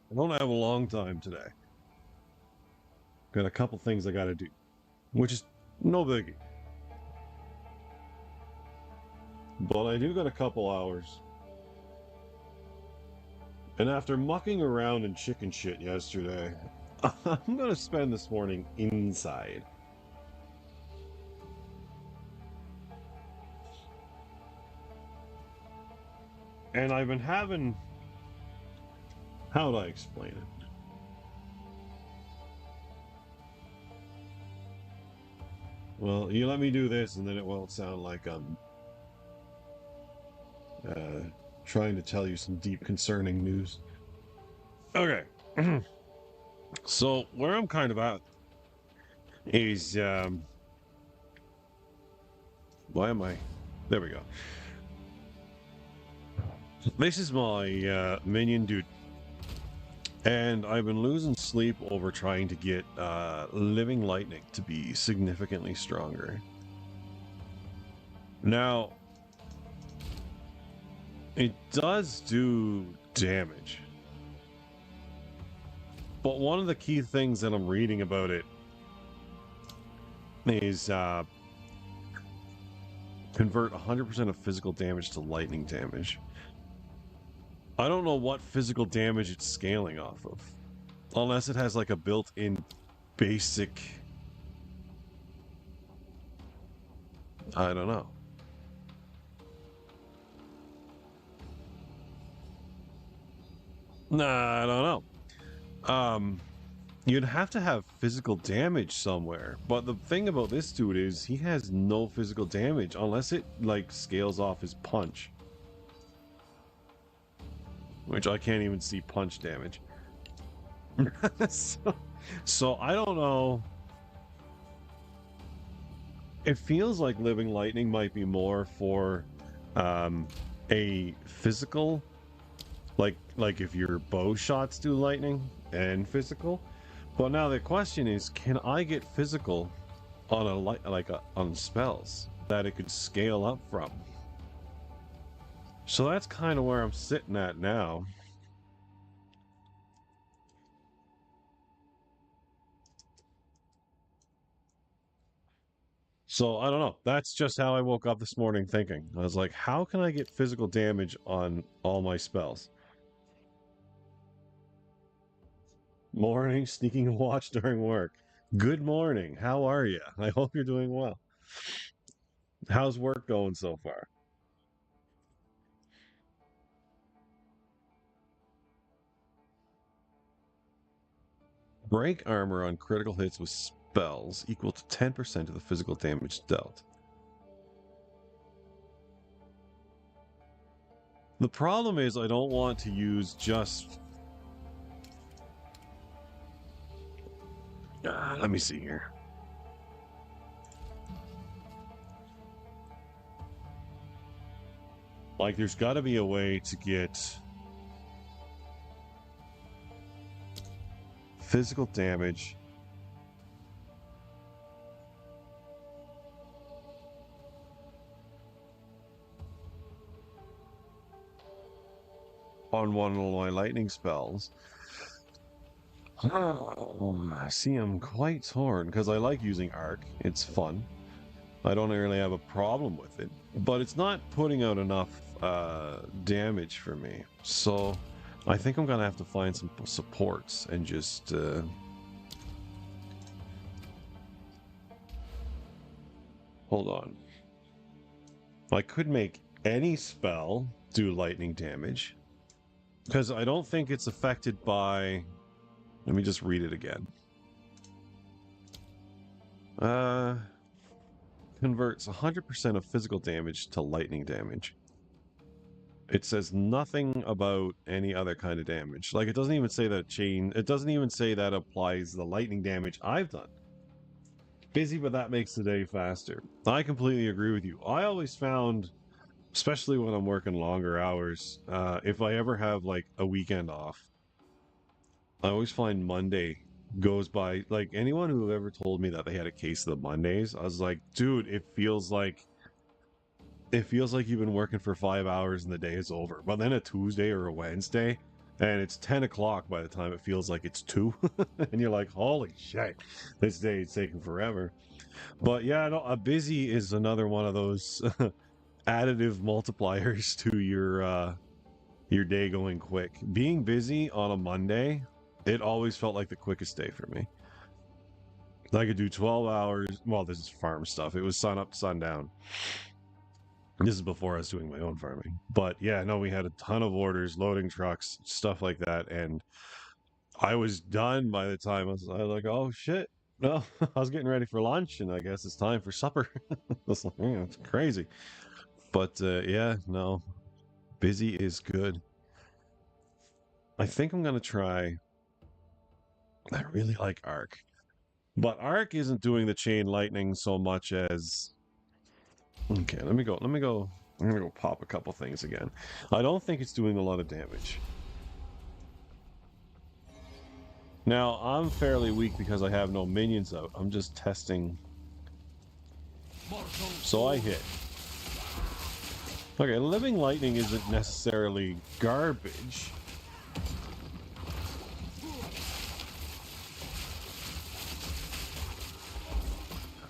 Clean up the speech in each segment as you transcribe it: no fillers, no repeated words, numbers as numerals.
I don't have a long time today. Got a couple things I gotta do, which is no biggie. But I do got a couple hours. And after mucking around in chicken shit yesterday, I'm gonna spend this morning inside. And I've been having... How do I explain it? Well, you let me do this and then it won't sound like I'm trying to tell you some deep concerning news. Okay. So where I'm kind of at is why am I there we go. This is my minion dude. And I've been losing sleep over trying to get Living Lightning to be significantly stronger. Now, it does do damage. But one of the key things that I'm reading about it is convert 100% of physical damage to lightning damage. I don't know what physical damage it's scaling off of. Unless it has like a built-in basic... I don't know. Nah, I don't know. You'd have to have physical damage somewhere. But the thing about this dude is he has no physical damage unless it like scales off his punch. Which I can't even see punch damage. so I don't know. It feels like Living Lightning might be more for a physical, like if your bow shots do lightning and physical. But now the question is, can I get physical on on spells that it could scale up from? So that's kind of where I'm sitting at now. So I don't know. That's just how I woke up this morning thinking. I was like, how can I get physical damage on all my spells? Morning, sneaking a watch during work. Good morning. How are you? I hope you're doing well. How's work going so far? Break armor on critical hits with spells equal to 10% of the physical damage dealt. The problem is I don't want to use just... let me see here. Like, there's got to be a way to get physical damage on one of my lightning spells. See, I'm quite torn because I like using arc. It's fun. I don't really have a problem with it, but it's not putting out enough damage for me. So I think I'm gonna have to find some supports and just hold on. I could make any spell do lightning damage because I don't think it's affected by... Let me just read it again. Converts 100% of physical damage to lightning damage. It says nothing about any other kind of damage. Like, it doesn't even say that it doesn't even say that applies the lightning damage I've done. Busy, but that makes the day faster. I completely agree with you. I always found, especially when I'm working longer hours, if I ever have like a weekend off, I always find Monday goes by, like, anyone who ever told me that they had a case of the Mondays, I was like, dude, it feels like you've been working for 5 hours and the day is over. But then a Tuesday or a Wednesday, And it's 10 o'clock by the time it feels like it's 2. And you're like, holy shit, this day is taking forever. But yeah, no, a busy is another one of those additive multipliers to your day going quick. Being busy on a Monday, it always felt like the quickest day for me. I could do 12 hours. Well, this is farm stuff. It was sun up, sundown. This is before I was doing my own farming. But yeah, no, we had a ton of orders, loading trucks, stuff like that. And I was done by the time I was like, oh shit. No, I was getting ready for lunch, and I guess it's time for supper. It's like, yeah, it's crazy. But yeah, no, busy is good. I think I'm gonna try. I really like Arc, but Arc isn't doing the chain lightning so much as. Okay, let me go. Let me go. I'm gonna go pop a couple things again. I don't think it's doing a lot of damage. Now I'm fairly weak because I have no minions out. I'm just testing. So I hit. Okay, living lightning isn't necessarily garbage.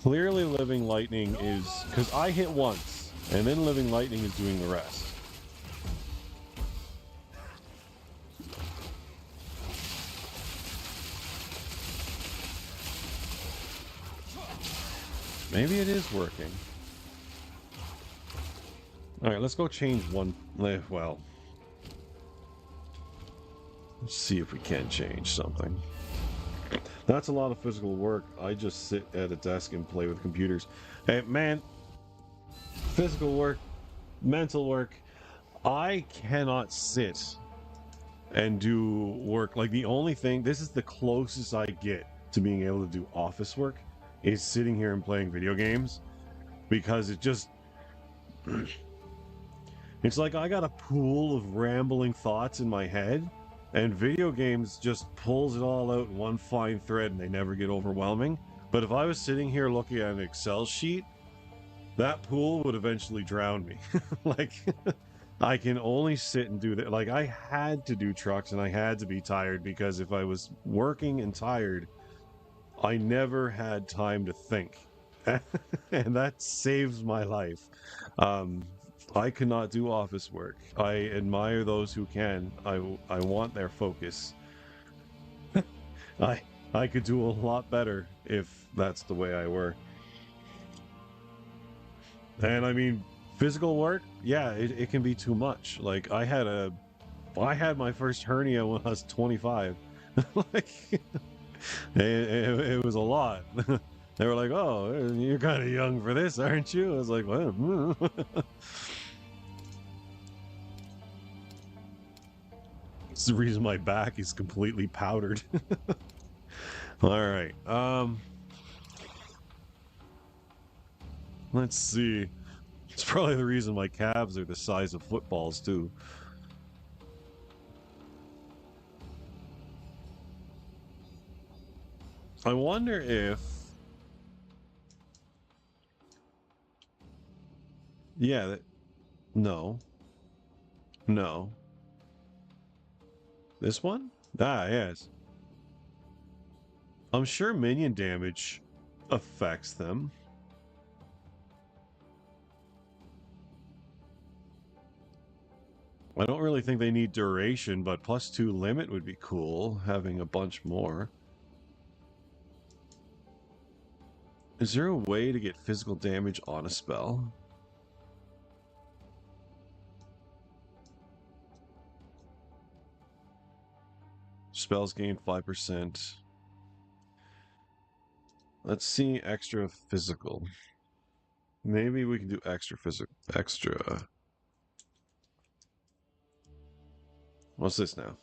Clearly living lightning is... Because I hit once, and then living lightning is doing the rest. Maybe it is working. Alright, let's go change one... Well... Let's see if we can change something. That's a lot of physical work. I just sit at a desk and play with computers. Hey, man, physical work, mental work. I cannot sit and do work. Like, the only thing, this is the closest I get to being able to do office work, is sitting here and playing video games. Because it just... It's like I got a pool of rambling thoughts in my head, and video games just pulls it all out in one fine thread, and they never get overwhelming. But if I was sitting here looking at an Excel sheet, that pool would eventually drown me. Like, I can only sit and do that. Like, I had to do trucks, and I had to be tired, because if I was working and tired, I never had time to think. And that saves my life. I cannot do office work. I admire those who can. I want their focus. I I could do a lot better if that's the way I were. And I mean, physical work, yeah, it can be too much. Like I had my first hernia when I was 25. Like it was a lot. They were like, "Oh, you're kind of young for this, aren't you?" I was like, "Well." It's the reason my back is completely powdered. All right. Let's see. It's probably the reason my calves are the size of footballs too. I wonder if... Yeah, no. No. This one? Ah, yes. I'm sure minion damage affects them. I don't really think they need duration, but +2 limit would be cool, having a bunch more. Is there a way to get physical damage on a spell? Spells gain 5%. Let's see extra physical. Maybe we can do extra physical. Extra. What's this now?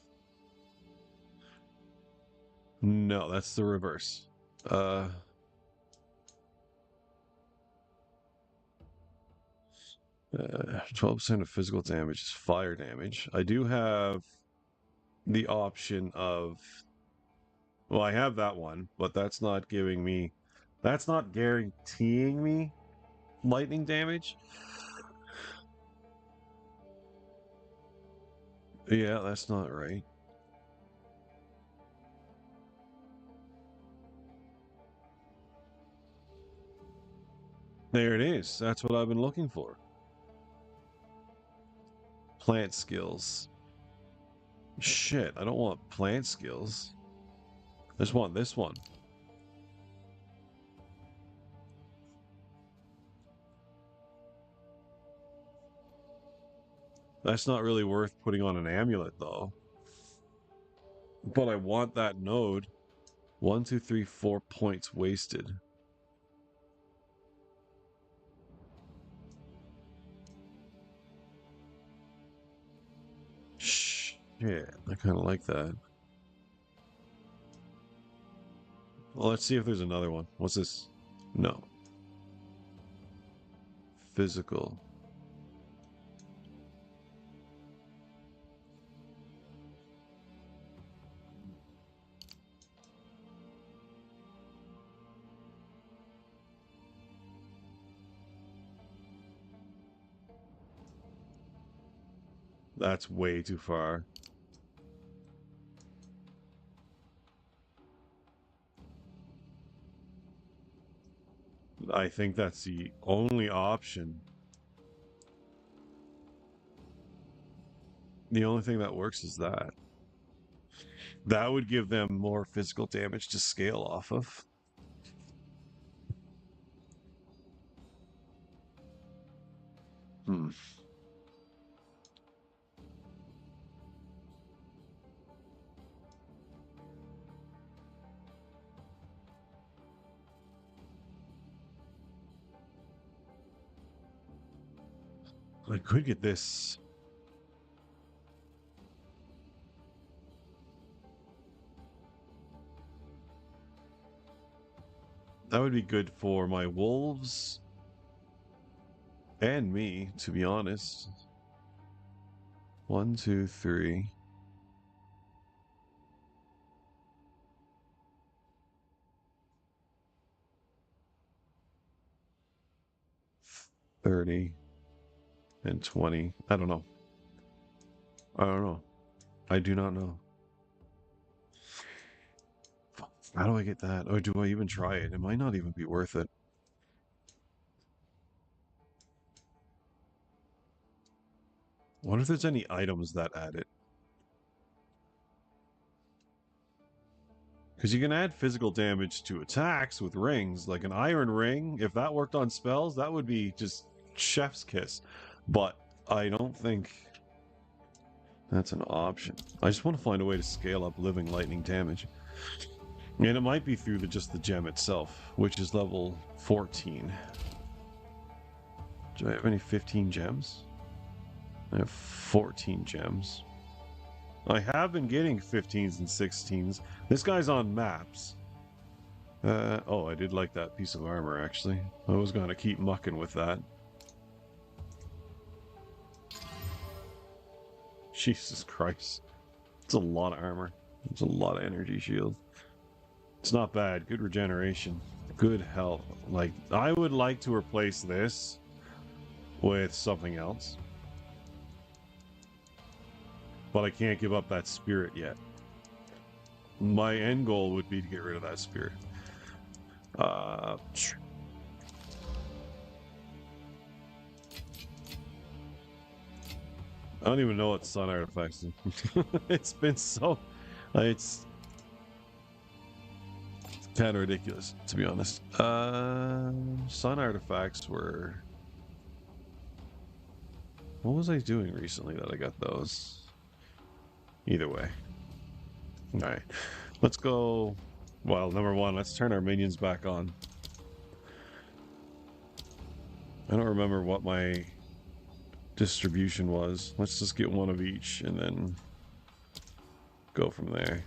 No, that's the reverse. 12% of physical damage is fire damage. I do have the option of... Well, I have that one, but that's not giving me... That's not guaranteeing me lightning damage. Yeah, that's not right. There it is. That's what I've been looking for. Plant skills. Shit, I don't want plant skills. I just want this one. That's not really worth putting on an amulet, though. But I want that node. 1, 2, 3, 4 points wasted. Shit, I kind of like that. Well, let's see if there's another one. What's this? No. Physical. That's way too far. I think that's the only option. The only thing that works is that. That would give them more physical damage to scale off of. Hmm. I could get this. That would be good for my wolves and me, to be honest. 1, 2, 3. $30 and 20. I don't know. I don't know. I do not know. How do I get that? Or do I even try it? It might not even be worth it. What if there's any items that add it? Because you can add physical damage to attacks with rings, like an iron ring. If that worked on spells, that would be just chef's kiss. But I don't think that's an option. I just want to find a way to scale up living lightning damage. And it might be through just the gem itself, which is level 14. Do I have any 15 gems? I have 14 gems. I have been getting 15s and 16s. This guy's on maps. Oh, I did like that piece of armor, actually. I was going to keep mucking with that. Jesus Christ. It's a lot of armor. It's a lot of energy shield. It's not bad. Good regeneration. Good health. Like, I would like to replace this with something else. But I can't give up that spirit yet. My end goal would be to get rid of that spirit. I don't even know what sun artifacts do. It's been so... It's kind of ridiculous, to be honest. Sun artifacts were... What was I doing recently that I got those? Either way. Alright. Let's go... Well, number one, let's turn our minions back on. I don't remember what my distribution was. Let's just get one of each and then go from there.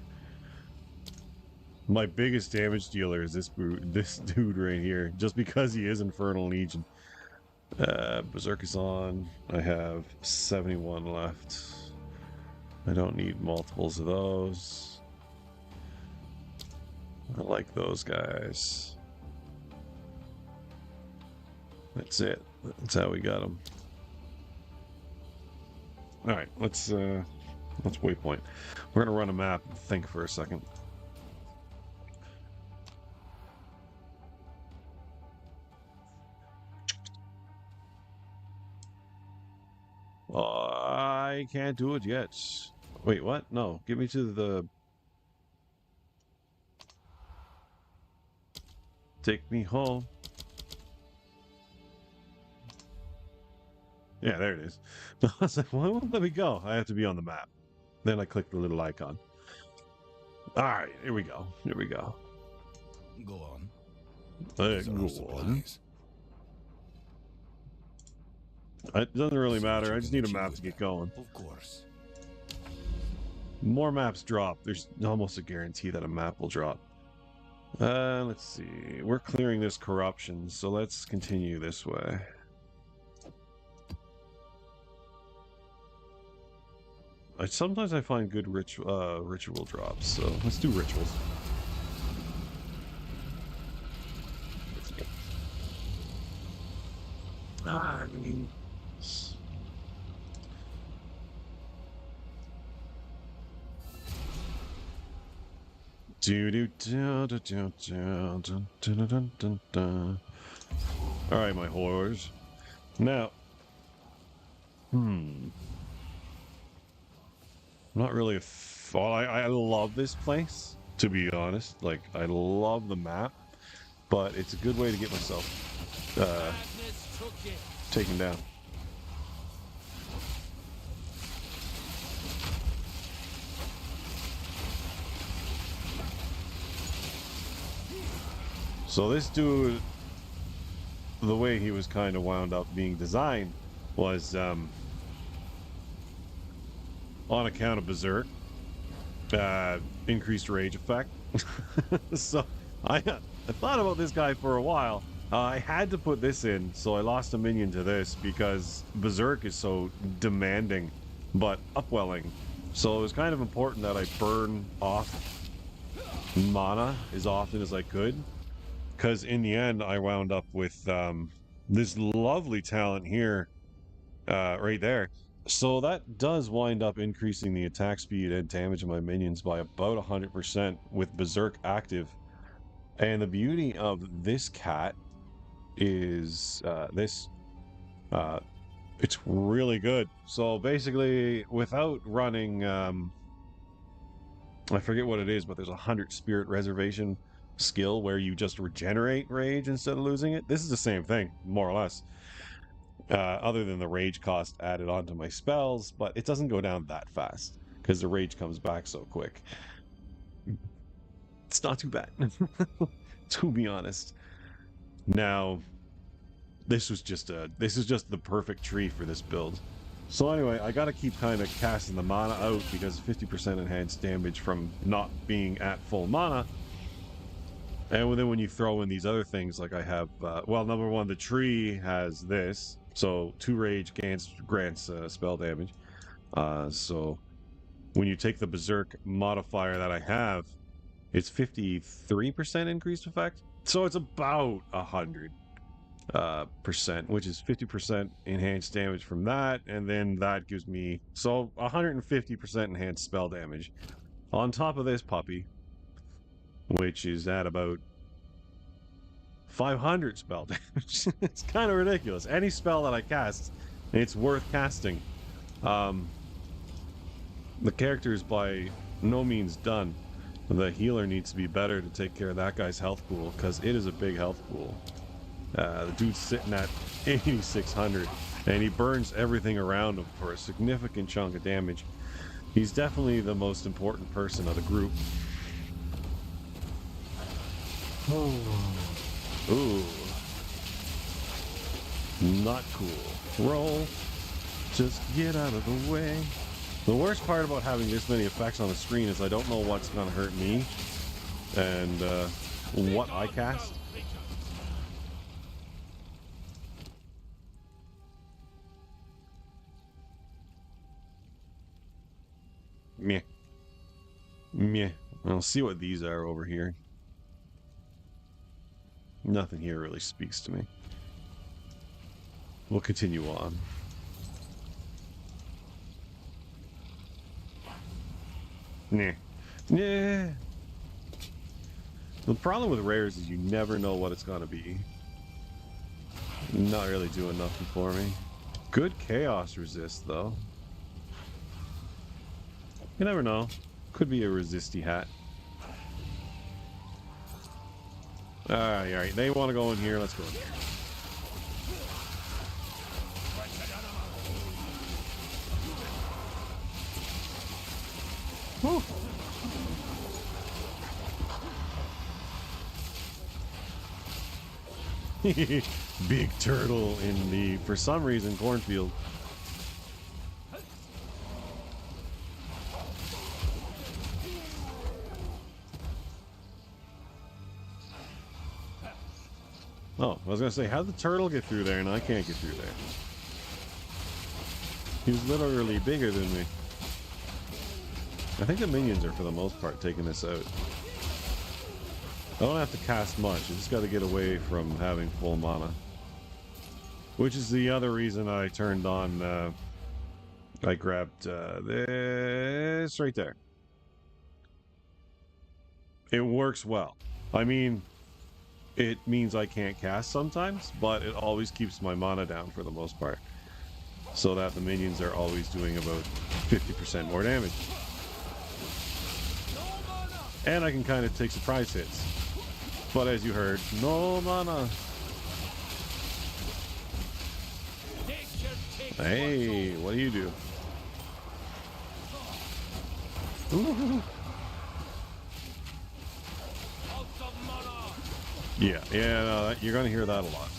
My biggest damage dealer is this dude right here, just because he is Infernal Legion. Berserk is on. I have 71 left. I don't need multiples of those. I like those guys. That's it. That's how we got them. All right, let's waypoint. We're gonna run a map and think for a second. I can't do it yet. Wait, what? No, get me to the... Take me home. Yeah, there it is. I was like, why won't let me go? I have to be on the map. Then I click the little icon. Alright, here we go. Here we go. Go on. Go on. It doesn't really matter. I just need a map to get going. Of course. More maps drop. There's almost a guarantee that a map will drop. Let's see. We're clearing this corruption, so let's continue this way. Sometimes I find good ritual drops, so let's do rituals. Alright, my whores. Now, not really a well, I love this place, to be honest. Like, I love the map, but it's a good way to get myself taken down. So this dude, the way he was kind of wound up being designed was on account of Berserk, increased rage effect. So I thought about this guy for a while. I had to put this in, so I lost a minion to this because Berserk is so demanding but upwelling. So it was kind of important that I burn off mana as often as I could, because in the end I wound up with this lovely talent here, right there. So that does wind up increasing the attack speed and damage of my minions by about 100% with Berserk active. And the beauty of this cat is it's really good. So basically, without running, I forget what it is, but there's 100 spirit reservation skill where you just regenerate rage instead of losing it. This is the same thing, more or less. Other than the rage cost added onto my spells, but it doesn't go down that fast because the rage comes back so quick. It's not too bad, to be honest. Now, this is just the perfect tree for this build. So anyway, I gotta keep kind of casting the mana out because 50% enhanced damage from not being at full mana. And then when you throw in these other things, like I have, well, number one, the tree has this, so 2 rage grants spell damage. So when you take the Berserk modifier that I have, it's 53% increased effect. So it's about 100%, which is 50% enhanced damage from that, and then that gives me, so 150% enhanced spell damage. On top of this puppy, which is at about 500 spell damage. It's kind of ridiculous. Any spell that I cast, it's worth casting. The character is by no means done. The healer needs to be better to take care of that guy's health pool, because it is a big health pool. The dude's sitting at 8,600, and he burns everything around him for a significant chunk of damage. He's definitely the most important person of the group. Oh. Ooh. Not cool. Roll. Just get out of the way. The worst part about having this many effects on the screen is I don't know what's gonna hurt me and what I cast. Meh. Meh. I'll see what these are over here. Nothing here really speaks to me. We'll continue on. Nah. Yeah. The problem with rares is you never know what it's gonna be. Not really doing nothing for me. Good chaos resist though. You never know. Could be a resisty hat. Alright. They want to go in here. Let's go in here. Whew. Big turtle in the, for some reason, cornfield. Oh, I was gonna say, how'd the turtle get through there and I can't get through there? He was literally bigger than me. I think the minions are, for the most part, taking this out. I don't have to cast much, I just gotta get away from having full mana. Which is the other reason I turned on, I grabbed this right there. It works well. I mean, it means I can't cast sometimes, but it always keeps my mana down for the most part. So that the minions are always doing about 50% more damage. And I can kind of take surprise hits. But as you heard, no mana. Hey, what do you do? Ooh. Yeah, no, you're going to hear that a lot.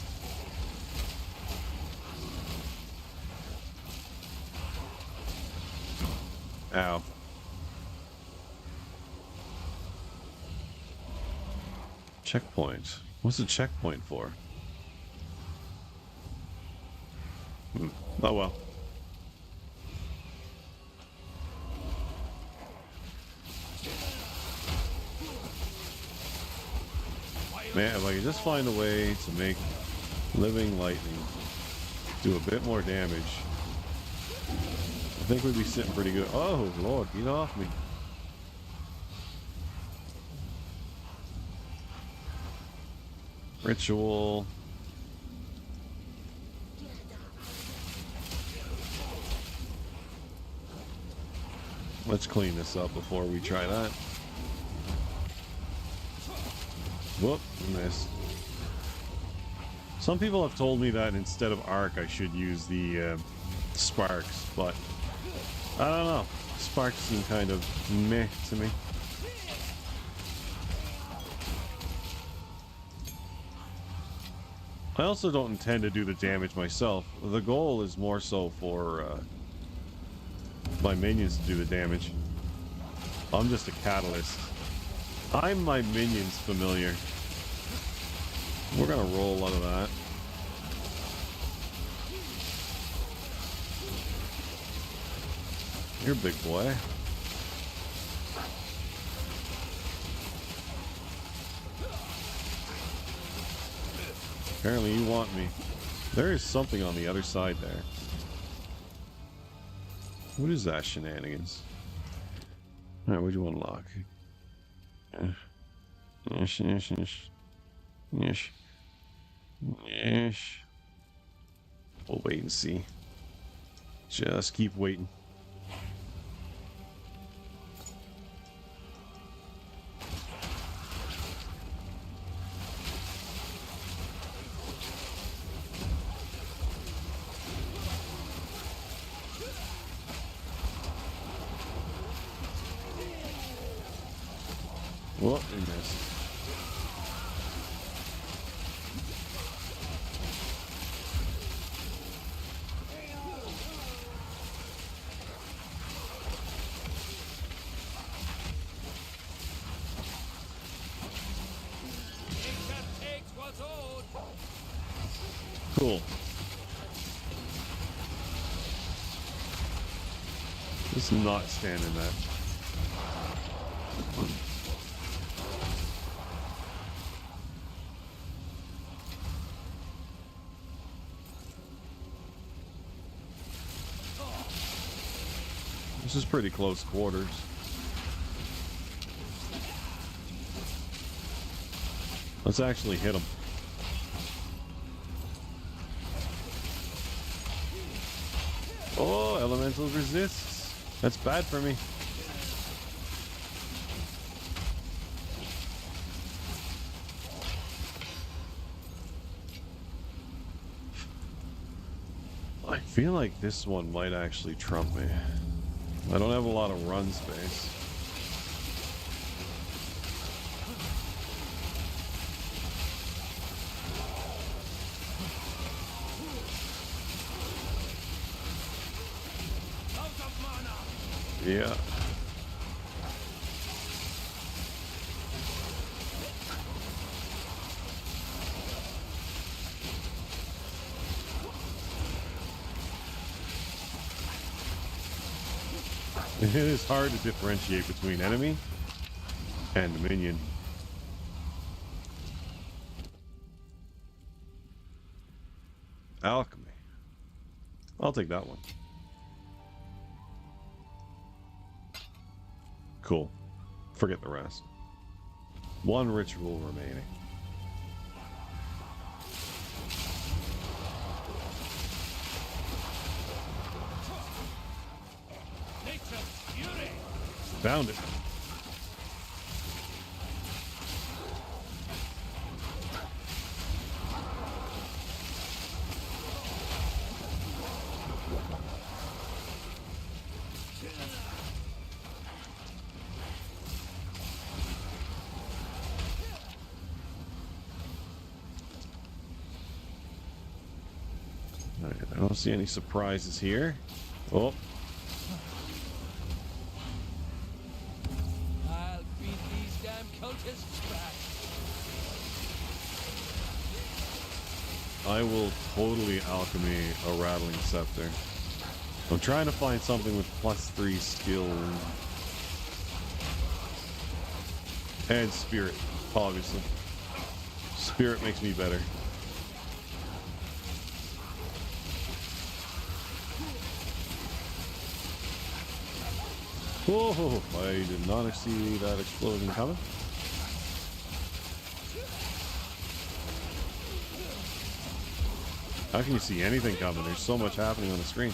Ow. Checkpoint. What's the checkpoint for? Oh well. Man, if I could just find a way to make living lightning do a bit more damage, I think we'd be sitting pretty good. Oh Lord, get off me. Ritual. Let's clean this up before we try that. Whoop, missed. Some people have told me that instead of arc I should use the sparks, but I don't know. Sparks seem kind of meh to me. I also don't intend to do the damage myself. The goal is more so for my minions to do the damage. I'm just a catalyst. I'm my minions familiar. We're gonna roll a lot of that. You're a big boy. Apparently you want me. There is something on the other side there. What is that shenanigans? Alright, what do you want to lock? Yes. We'll wait and see. Just keep waiting. Whoop, we missed. Cool. Just not standing that. This is pretty close quarters. Let's actually hit him. Oh, elemental resists. That's bad for me. I feel like this one might actually trump me. I don't have a lot of run space. Yeah. It is hard to differentiate between enemy and minion. Alchemy. I'll take that one. Cool. Forget the rest. One ritual remaining. Found it. All right, I don't see any surprises here. Oh. I will totally alchemy a rattling scepter. I'm trying to find something with +3 skill. And spirit, obviously. Spirit makes me better. Whoa, I did not see that explosion coming. How can you see anything coming? There's so much happening on the screen.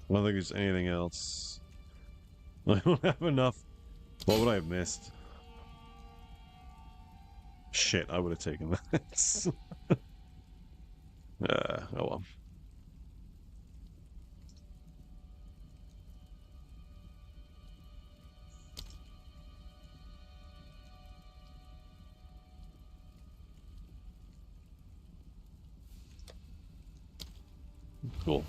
I don't think there's anything else. I don't have enough. What would I have missed? Shit, I would have taken that. Oh well. Cool.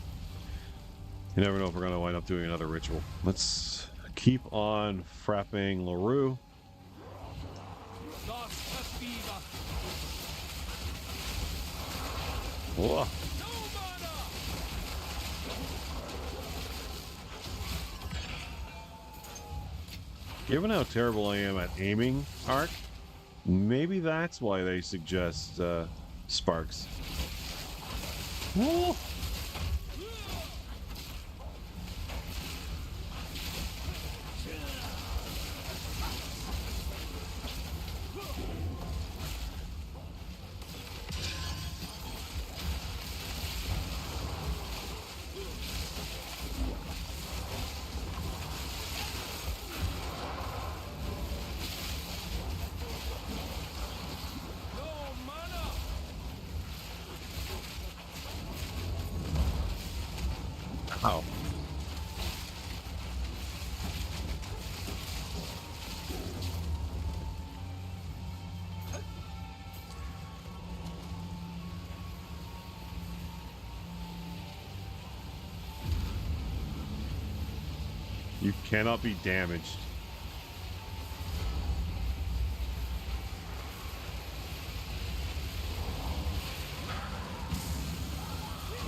You never know if we're going to wind up doing another ritual. Let's keep on frapping LaRue. Whoa. Given how terrible I am at aiming arc, maybe that's why they suggest sparks. Whoa. Ow. You cannot be damaged.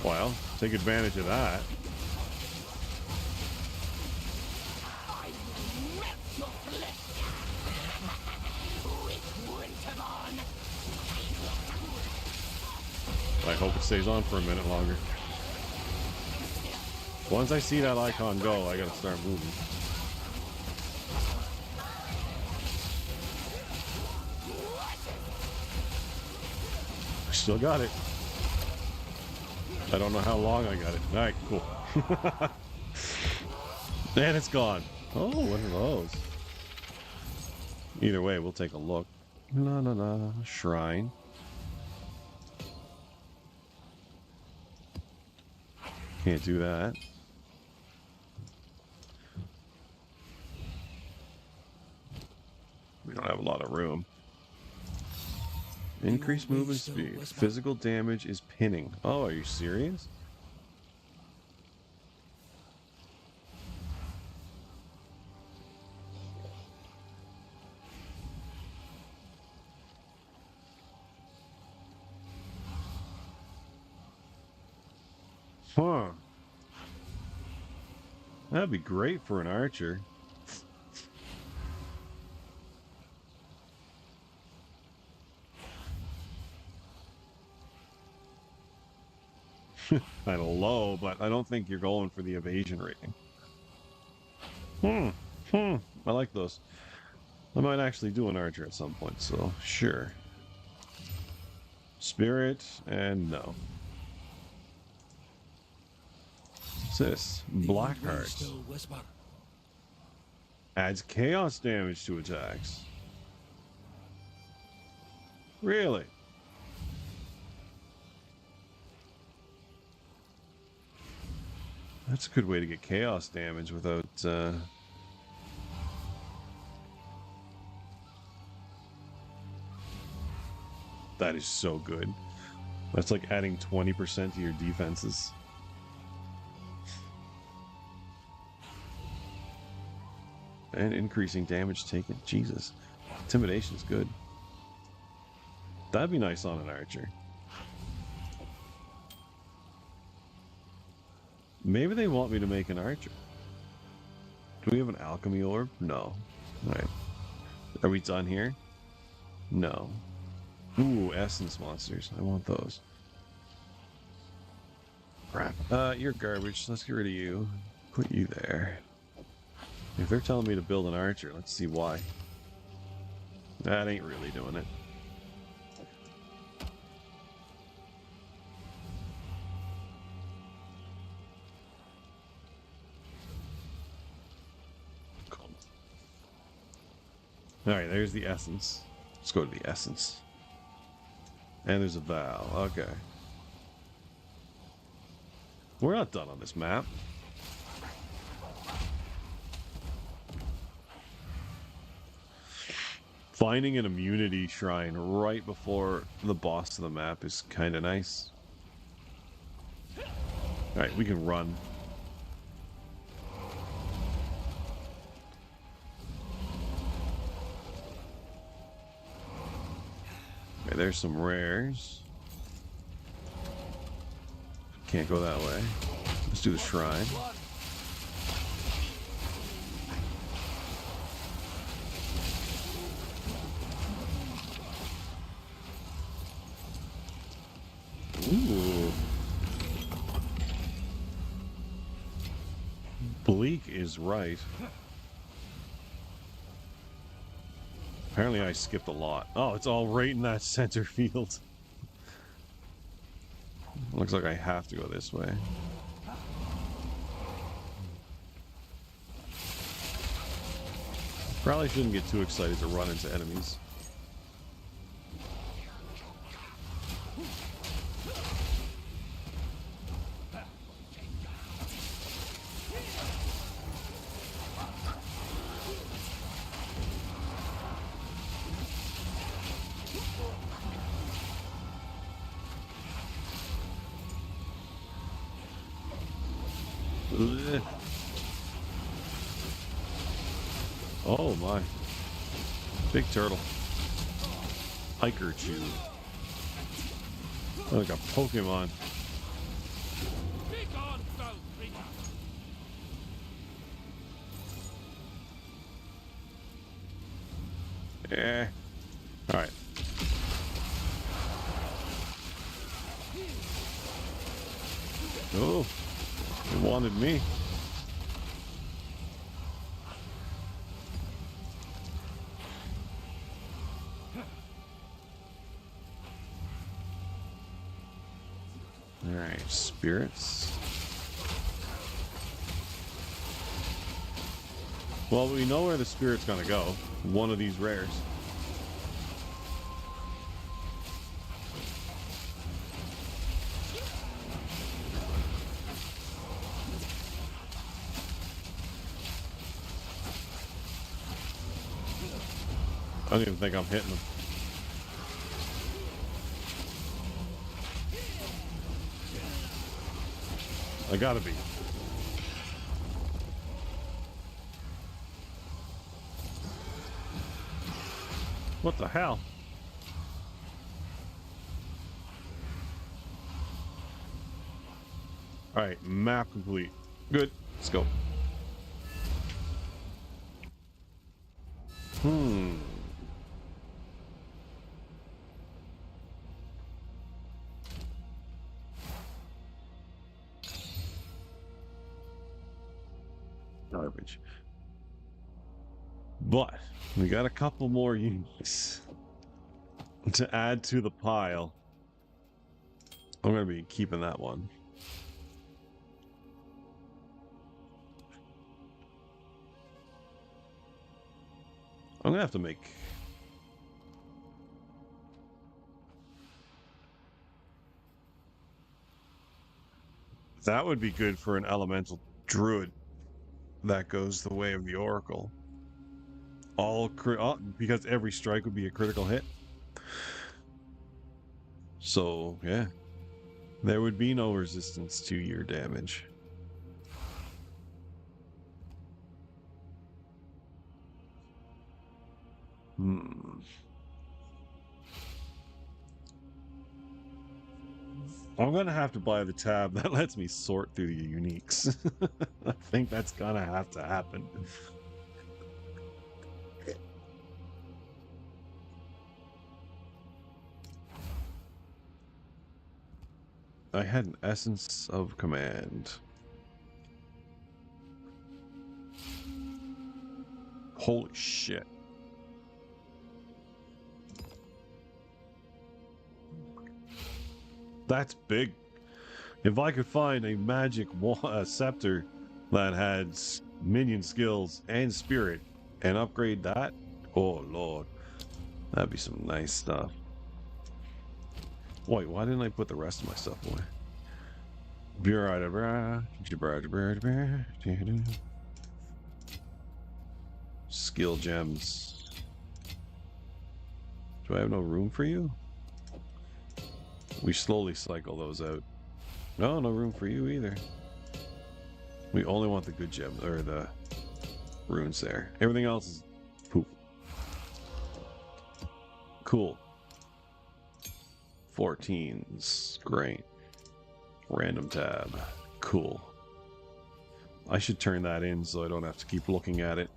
Well, take advantage of that. I hope it stays on for a minute longer. Once I see that icon go, I gotta start moving. Still got it. I don't know how long I got it. Alright, cool. And it's gone. Oh, what are those? Either way, we'll take a look. La la la. Shrine. Can't do that. We don't have a lot of room. Increased movement speed. Physical damage is pinning. Oh, are you serious? Huh. That'd be great for an archer. Kind of low, but I don't think you're going for the evasion rating. I like those. I might actually do an archer at some point, so sure. Spirit, and no. What's this? Blackheart. Adds chaos damage to attacks. Really? That's a good way to get chaos damage without... That is so good. That's like adding 20% to your defenses. And increasing damage taken. Jesus. Intimidation is good. That'd be nice on an archer. Maybe they want me to make an archer. Do we have an alchemy orb? No. Alright. Are we done here? No. Ooh, essence monsters. I want those. Crap. You're garbage. Let's get rid of you. Put you there. If they're telling me to build an archer, let's see why. That ain't really doing it. Cool. Alright, there's the essence. Let's go to the essence. And there's a vow. Okay. We're not done on this map. Finding an immunity shrine right before the boss of the map is kind of nice. Alright, we can run. Okay, there's some rares. Can't go that way. Let's do the shrine. Ooh. Bleak is right. Apparently I skipped a lot. Oh, it's all right in that center field. Looks like I have to go this way. Probably shouldn't get too excited to run into enemies. Ugh. Oh my. Big turtle. Hiker chew. Like a Pokemon. Yeah. Alright. Oh. It wanted me. Alright, spirits. Well, we know where the spirit's gonna go. One of these rares. I don't even think I'm hitting them. I gotta be. What the hell? Alright, map complete. Good. Let's go. Garbage. But we got a couple more units to add to the pile. I'm going to be keeping that one. I'm going to have to make... That would be good for an elemental druid that goes the way of the Oracle. Because every strike would be a critical hit. So, yeah. There would be no resistance to your damage. I'm gonna have to buy the tab that lets me sort through the uniques. I think that's gonna have to happen. I had an essence of command. Holy shit. That's big. If I could find a magic scepter that had minion skills and spirit and upgrade that, oh lord, that'd be some nice stuff. Wait, why didn't I put the rest of my stuff away? Skill gems. Do I have no room for you? We slowly cycle those out. No, no room for you either. We only want the good gems, or the runes there. Everything else is poop. Cool. 14s. Great. Random tab. Cool. I should turn that in so I don't have to keep looking at it.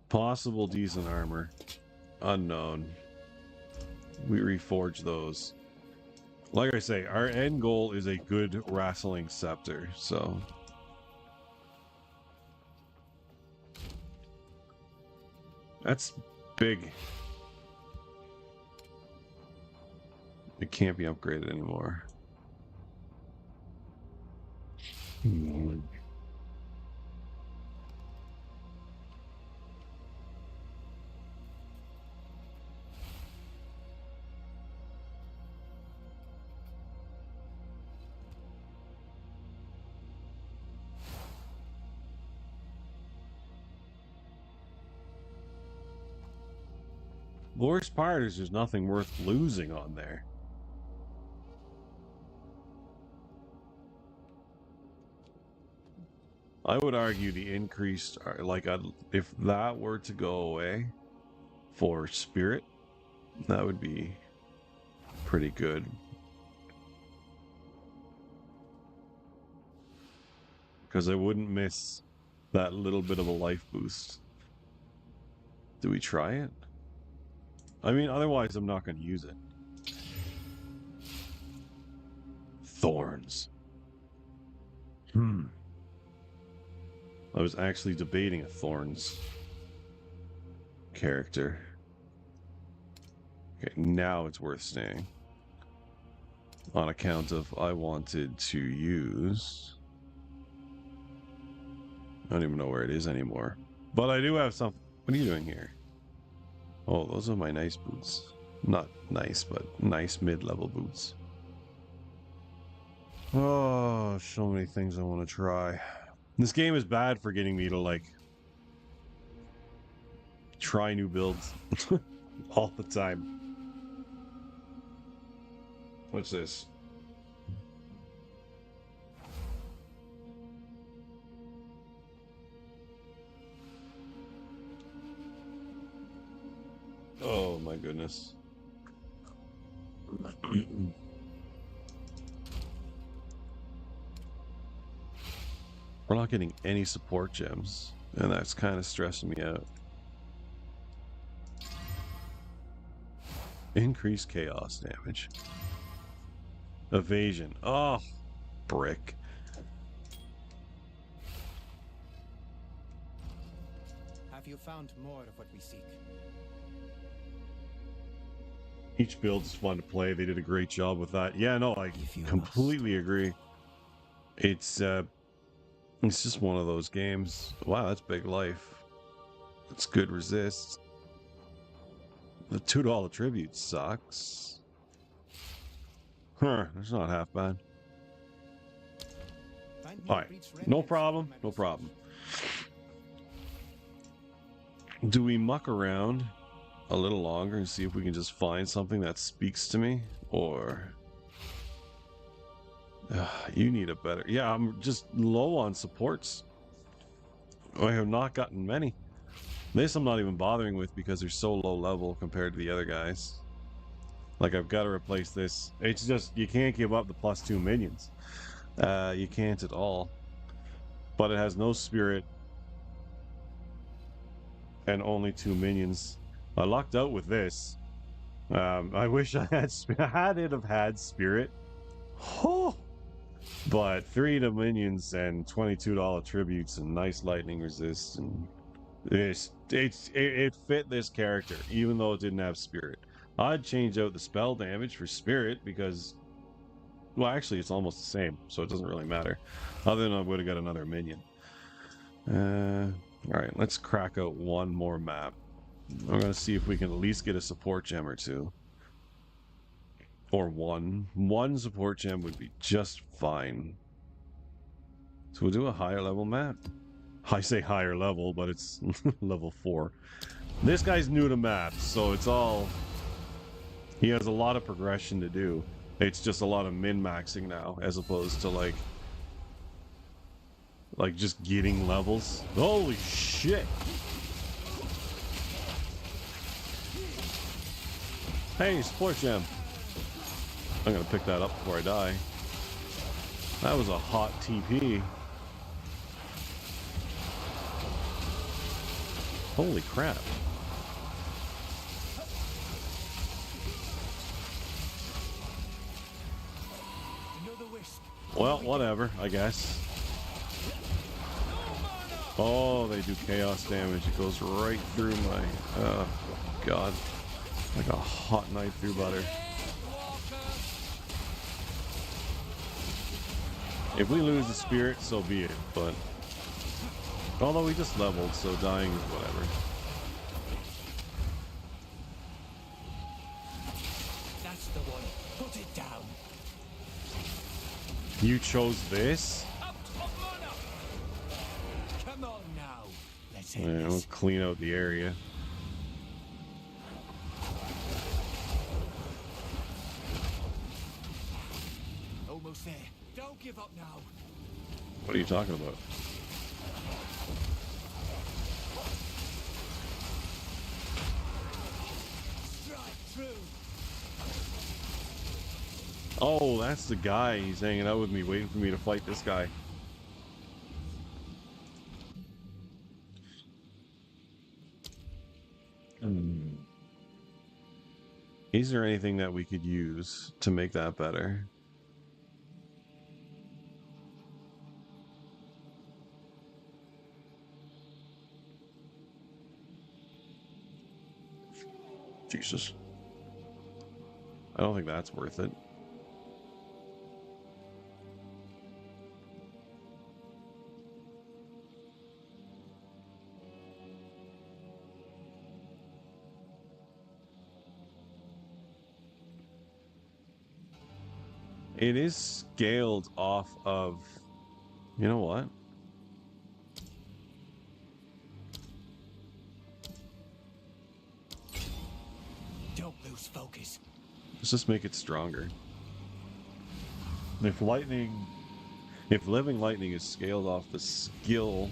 Possible decent armor. Unknown. We reforge those. Like I say, our end goal is a good wrestling scepter, so... That's big. It can't be upgraded anymore. The worst part is there's nothing worth losing on there. I would argue the increased, like, if that were to go away for spirit, that would be pretty good. Because I wouldn't miss that little bit of a life boost. Do we try it? I mean, otherwise I'm not going to use it. Thorns. I was actually debating a Thorns character. Okay, now it's worth staying. On account of I wanted to use... I don't even know where it is anymore. But I do have some. What are you doing here? Oh, those are my nice boots. Not nice, but nice mid-level boots. Oh, so many things I want to try. This game is bad for getting me to, like, try new builds all the time. What's this? Oh my goodness. We're not getting any support gems, and that's kind of stressing me out. Increased chaos damage. Evasion. Oh, brick. Have you found more of what we seek? Each build is fun to play. They did a great job with that. Yeah, no, I completely agree. It's just one of those games. Wow, that's big life. It's good resist. The $2 tribute sucks. Huh, that's not half bad. Alright, no problem, no problem. Do we muck around a little longer and see if we can just find something that speaks to me? Or... you need a better... Yeah, I'm just low on supports. I have not gotten many. This I'm not even bothering with because they're so low level compared to the other guys. Like, I've got to replace this. It's just, you can't give up the +2 minions. You can't at all. But it has no spirit. And only 2 minions. I lucked out with this. I wish I had it have had spirit. Oh! But 3 minions and $22 tributes and nice lightning resist, and it fit this character, even though it didn't have spirit. I'd change out the spell damage for spirit because, well, actually it's almost the same, so it doesn't really matter. Other than I would have got another minion. Alright, let's crack out one more map. I'm gonna see if we can at least get a support gem or two. Or one. One support gem would be just fine. So we'll do a higher level map. I say higher level, but it's level 4. This guy's new to maps, so it's all... He has a lot of progression to do. It's just a lot of min-maxing now, as opposed to like just getting levels. Holy shit! Hey, support gem! I'm gonna pick that up before I die. That was a hot TP. Holy crap. Well, whatever, I guess. Oh, they do chaos damage. It goes right through my... oh, God. Like a hot knife through butter. If we lose the spirit, so be it, but... although we just leveled, so dying is whatever. That's the one. Put it down. You chose this? Come on now. Let's Yeah, we'll clean out the area. Almost there. Don't give up now. What are you talking about? Strike through. Oh, that's the guy. He's hanging out with me, waiting for me to fight this guy. Is there anything that we could use to make that better? Jesus. I don't think that's worth it. It is scaled off of... You know what? Don't lose focus. Let's just make it stronger. If lightning... If living lightning is scaled off the skill...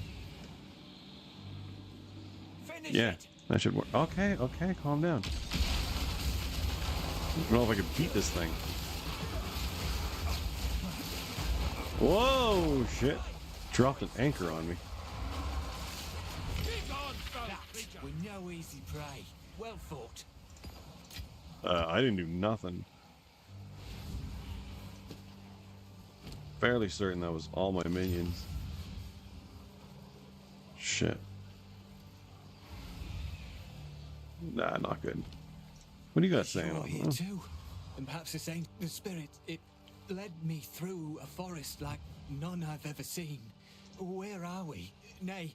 Finish Yeah, it. that should work. Okay, okay, calm down. I don't know if I can beat this thing. Whoa, shit. Dropped an anchor on me. That were no easy prey. Well fought. I didn't do nothing. Fairly certain that was all my minions. Shit. Nah, not good. What do you got saying? You're here too. And perhaps this ain't the spirit. It led me through a forest like none I've ever seen. Where are we? Nay,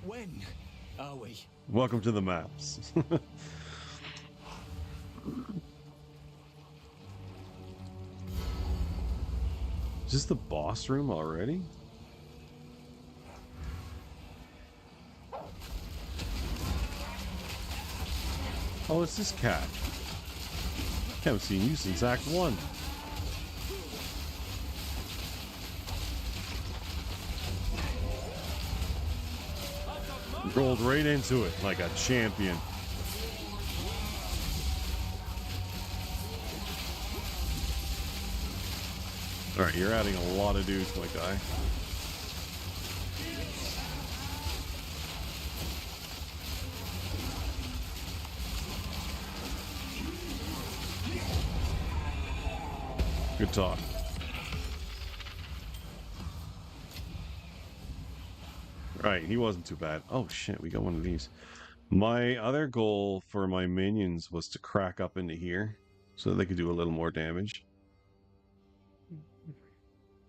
when are we? Welcome to the maps. Is this the boss room already? Oh, it's this cat. I haven't seen you since Act 1. Rolled right into it like a champion. Alright, you're adding a lot of dudes, my guy. Good talk. Right, he wasn't too bad. Oh shit, we got one of these. My other goal for my minions was to crack up into here so that they could do a little more damage.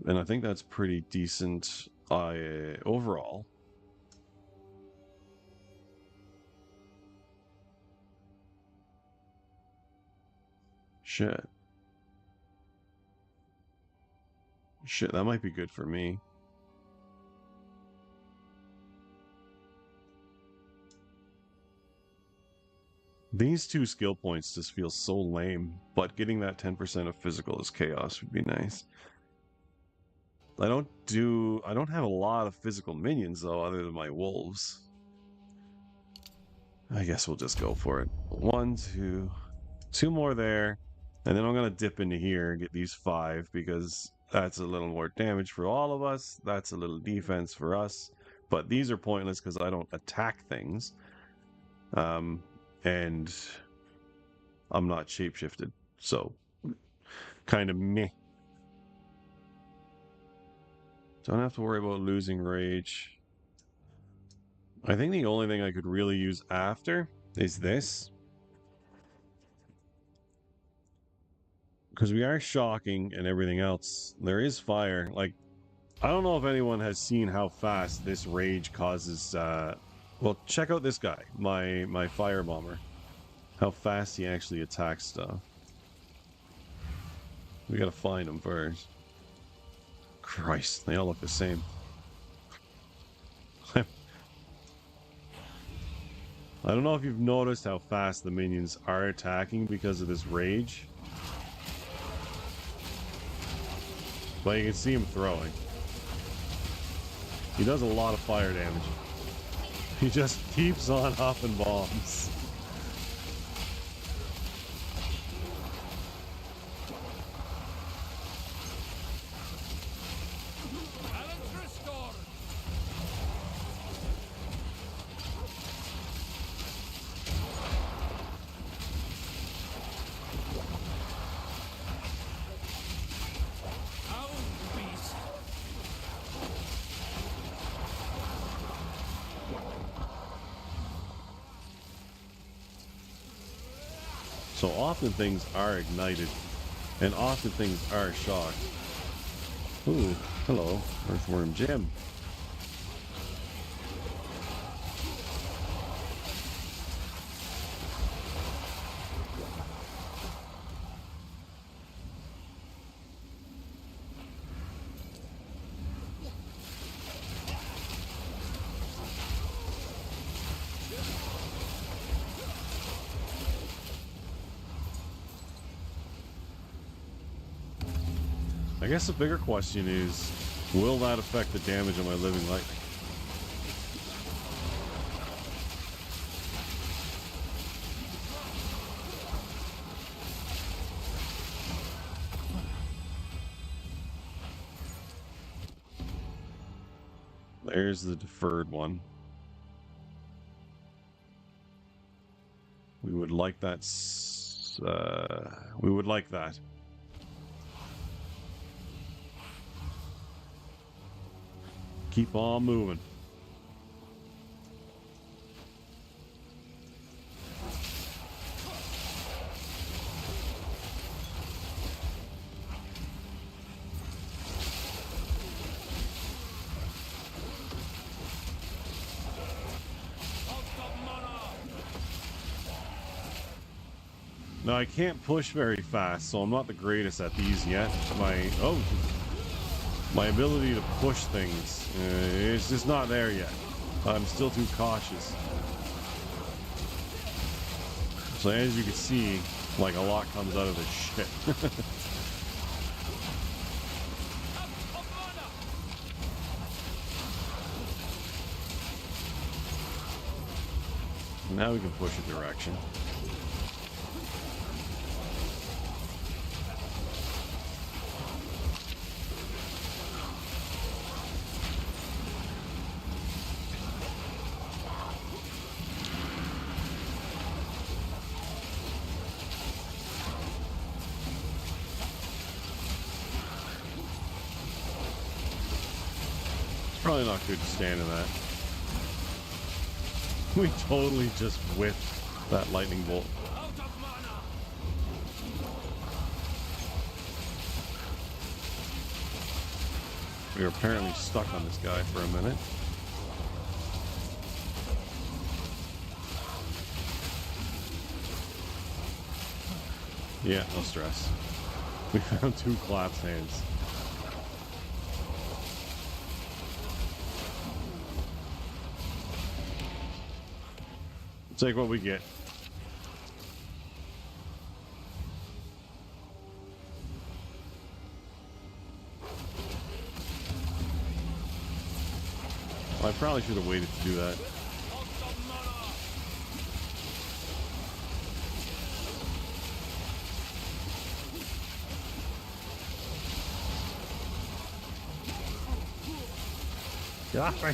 And I think that's pretty decent overall. Shit. Shit, that might be good for me. These two skill points just feel so lame, but getting that 10% of physical as chaos would be nice. I don't have a lot of physical minions though, other than my wolves. I guess we'll just go for it. 1, 2, 2 more there, and then I'm gonna dip into here and get these 5 because that's a little more damage for all of us. That's a little defense for us, but these are pointless because I don't attack things. And I'm not shapeshifted, so kind of meh. Don't have to worry about losing rage. I think the only thing I could really use after is this. Because we are shocking and everything else. There is fire. Like, I don't know if anyone has seen how fast this rage causes... well, check out this guy, my fire bomber. How fast he actually attacks stuff. We gotta find him first. Christ, they all look the same. I don't know if you've noticed how fast the minions are attacking because of this rage. But you can see him throwing. He does a lot of fire damage. He just keeps on hopping bombs. So often things are ignited, and often things are shocked. Ooh, hello, Earthworm Jim. I guess the bigger question is, will that affect the damage on my living lightning? There's the deferred one. We would like that. We would like that. Keep on moving. Now I can't push very fast, so I'm not the greatest at these yet. My ability to push things is just not there yet. I'm still too cautious. So as you can see, like a lot comes out of this shit. Now we can push a direction. Probably not good to stand in that. We totally just whiffed that lightning bolt. We were apparently stuck on this guy for a minute. Yeah, no stress. We found 2 collapsed hands. Take what we get. Well, I probably should have waited to do that. Get off me!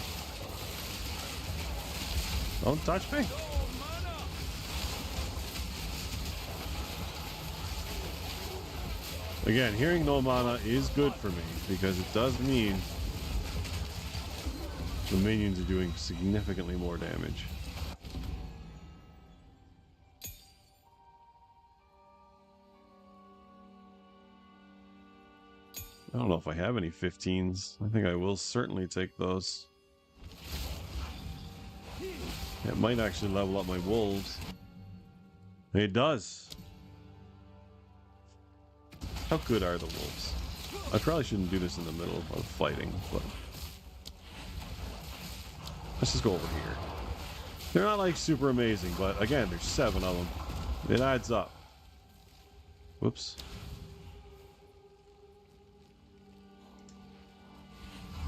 Don't touch me! Again, hearing no mana is good for me because it does mean the minions are doing significantly more damage. I don't know if I have any 15s. I think I will certainly take those. It might actually level up my wolves. It does. How good are the wolves? I probably shouldn't do this in the middle of fighting, but let's just go over here. They're not like super amazing, but again, there's 7 of them. It adds up. Whoops.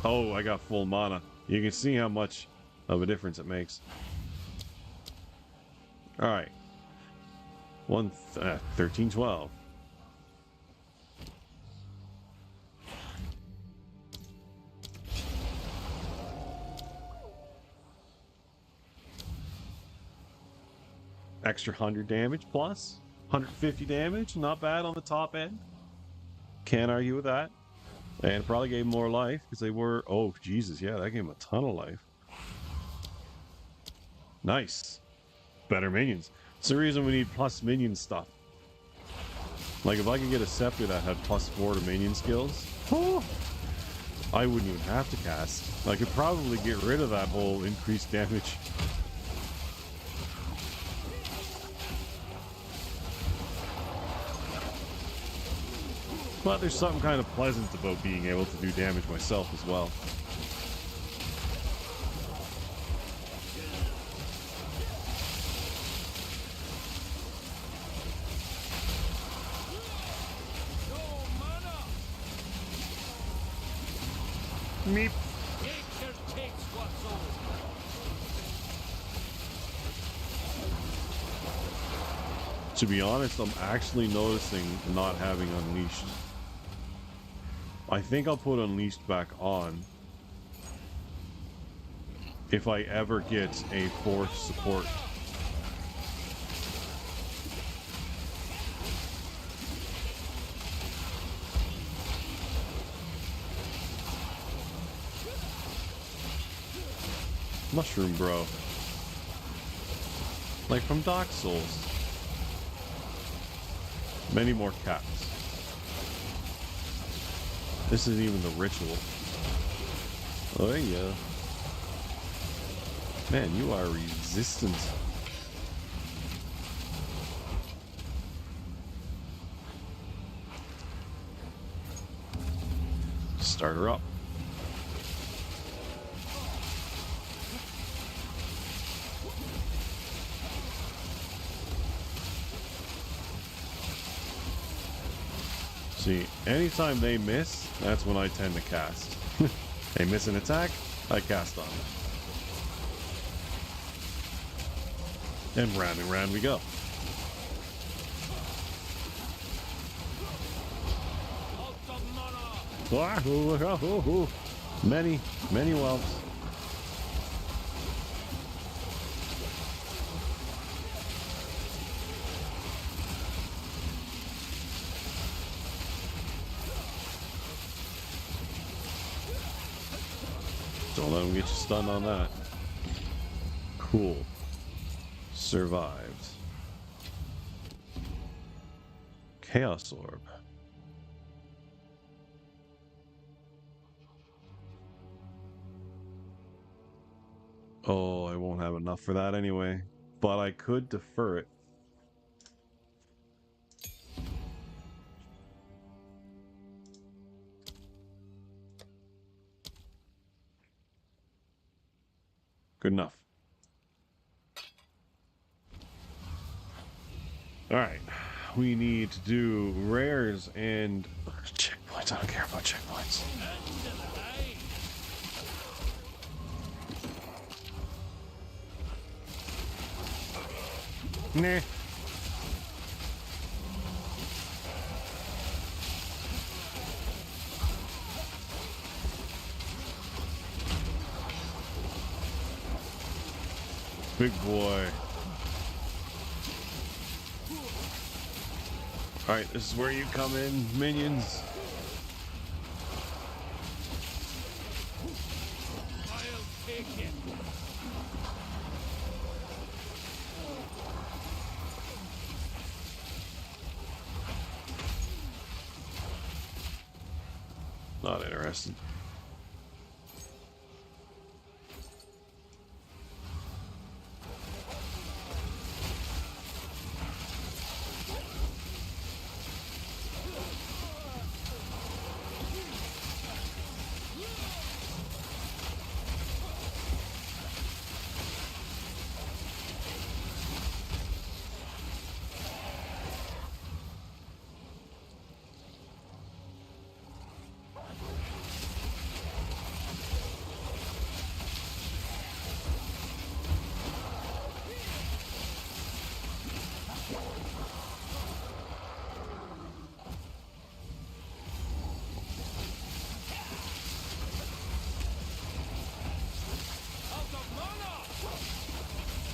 Oh, I got full mana. You can see how much of a difference it makes. All right. 13, 12. Extra 100 damage plus 150 damage, not bad on the top end. Can't argue with that. And probably gave more life because they were. Oh Jesus, yeah, that gave him a ton of life. Nice, better minions. It's the reason we need plus minion stuff. Like if I could get a scepter that had +4 to minion skills, oh, I wouldn't even have to cast. I could probably get rid of that whole increased damage. But there's something kind of pleasant about being able to do damage myself as well. Meep. Nature takes what's old. To be honest, I'm actually noticing not having Unleashed. I think I'll put Unleashed back on if I ever get a fourth support. Mushroom bro. Like from Dark Souls. Many more cats. This isn't even the ritual. Oh yeah. Man, you are resistant. Start her up. See, anytime they miss, that's when I tend to cast. They miss an attack, I cast on them. And round we go. Many, many whelps. Don't let him get you stunned on that. Cool. Survived. Chaos Orb. Oh, I won't have enough for that anyway. But I could defer it. Good enough. Alright. We need to do rares and checkpoints. I don't care about checkpoints. Nah. Big boy. Alright, this is where you come in, minions. I'll take it. Not interested.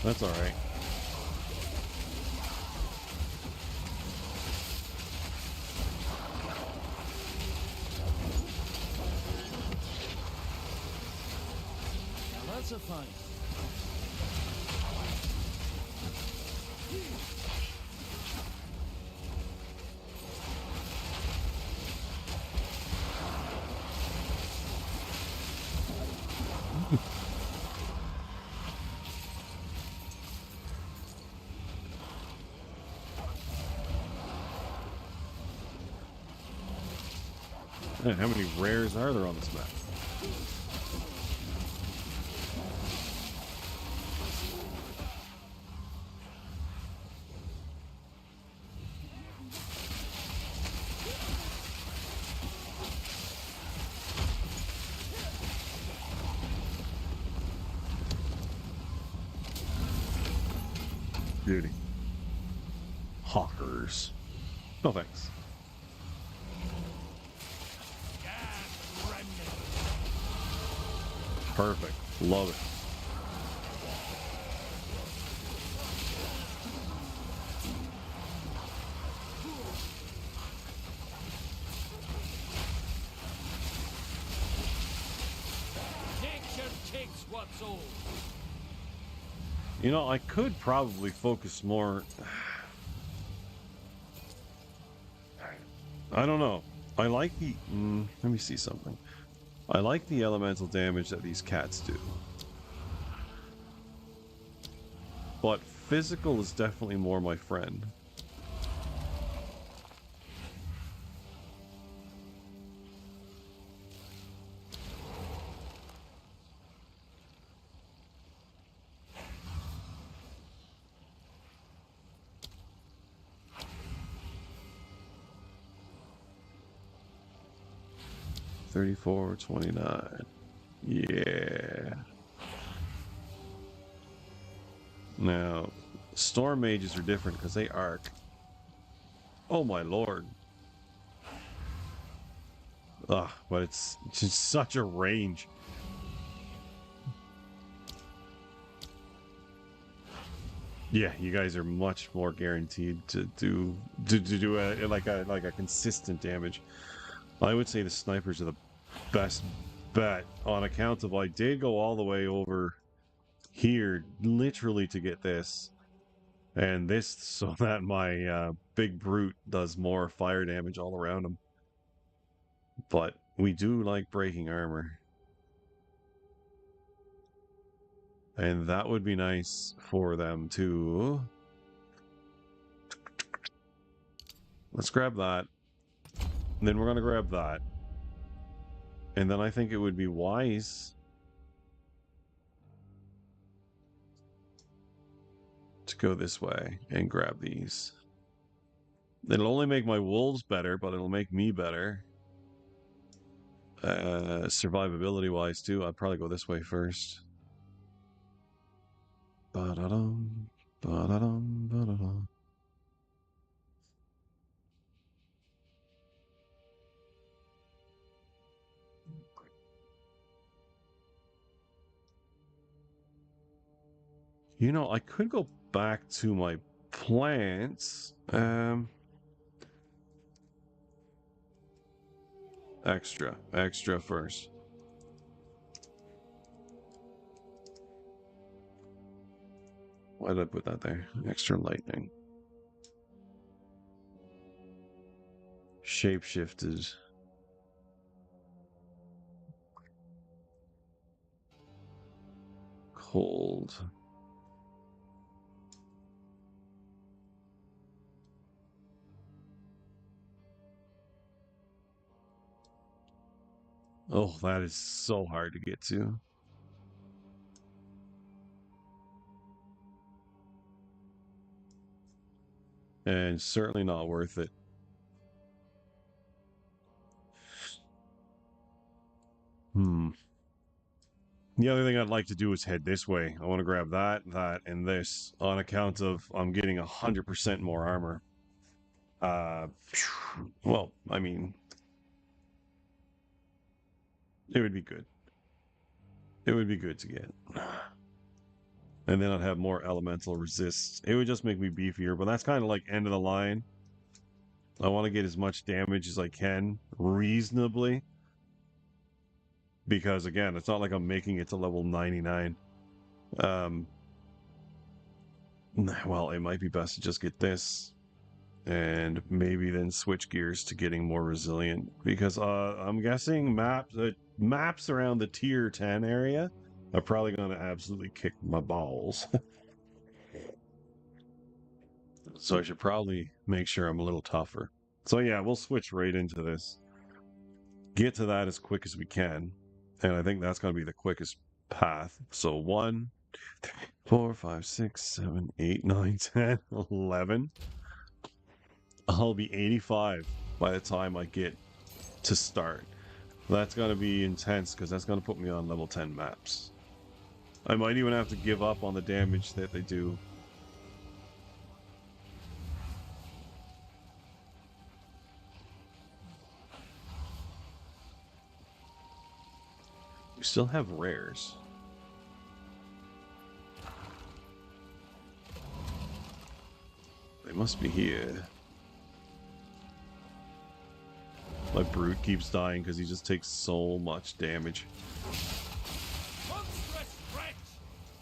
That's alright. Now that's a fight. Man, how many rares are there on this map? Beauty. Hawkers. No thanks. Perfect. Love it. Nature takes what's old. You know, I could probably focus more. I don't know. I like the... let me see something. I like the elemental damage that these cats do. But physical is definitely more my friend. $34.29. Yeah. Now, storm mages are different because they arc. Oh my lord. Ugh, but it's just such a range. Yeah, you guys are much more guaranteed to do like a consistent damage. I would say the snipers are the best bet on account of I did go all the way over here literally to get this and this so that my big brute does more fire damage all around him. But we do like breaking armor. And that would be nice for them too. Let's grab that. And then we're going to grab that. And then I think it would be wise to go this way and grab these. It'll only make my wolves better, but it'll make me better. Survivability wise too, I'd probably go this way first. Ba-da-dum, ba-da-dum, ba-da-dum. You know, I could go back to my plants. Extra first. Why did I put that there? Extra lightning. Shapeshifted. Cold. Oh, that is so hard to get to. And certainly not worth it. The other thing I'd like to do is head this way. I want to grab that, and this on account of I'm getting 100% more armor. Well, I mean, it would be good. It would be good to get. And then I'd have more elemental resists. It would just make me beefier, but that's kind of like end of the line. I want to get as much damage as I can, reasonably. Because, again, it's not like I'm making it to level 99. Well, it might be best to just get this. And maybe then switch gears to getting more resilient. Because I'm guessing maps around the tier 10 area are probably going to absolutely kick my balls. So I should probably make sure I'm a little tougher. So yeah, we'll switch right into this. Get to that as quick as we can. And I think that's going to be the quickest path. So 1, 2, 3, 4, 5, 6, 7, 8, 9, 10, 11. I'll be 85 by the time I get to start. That's going to be intense because that's going to put me on level 10 maps. I might even have to give up on the damage that they do We still have rares. They must be here. My brute keeps dying because he just takes so much damage. I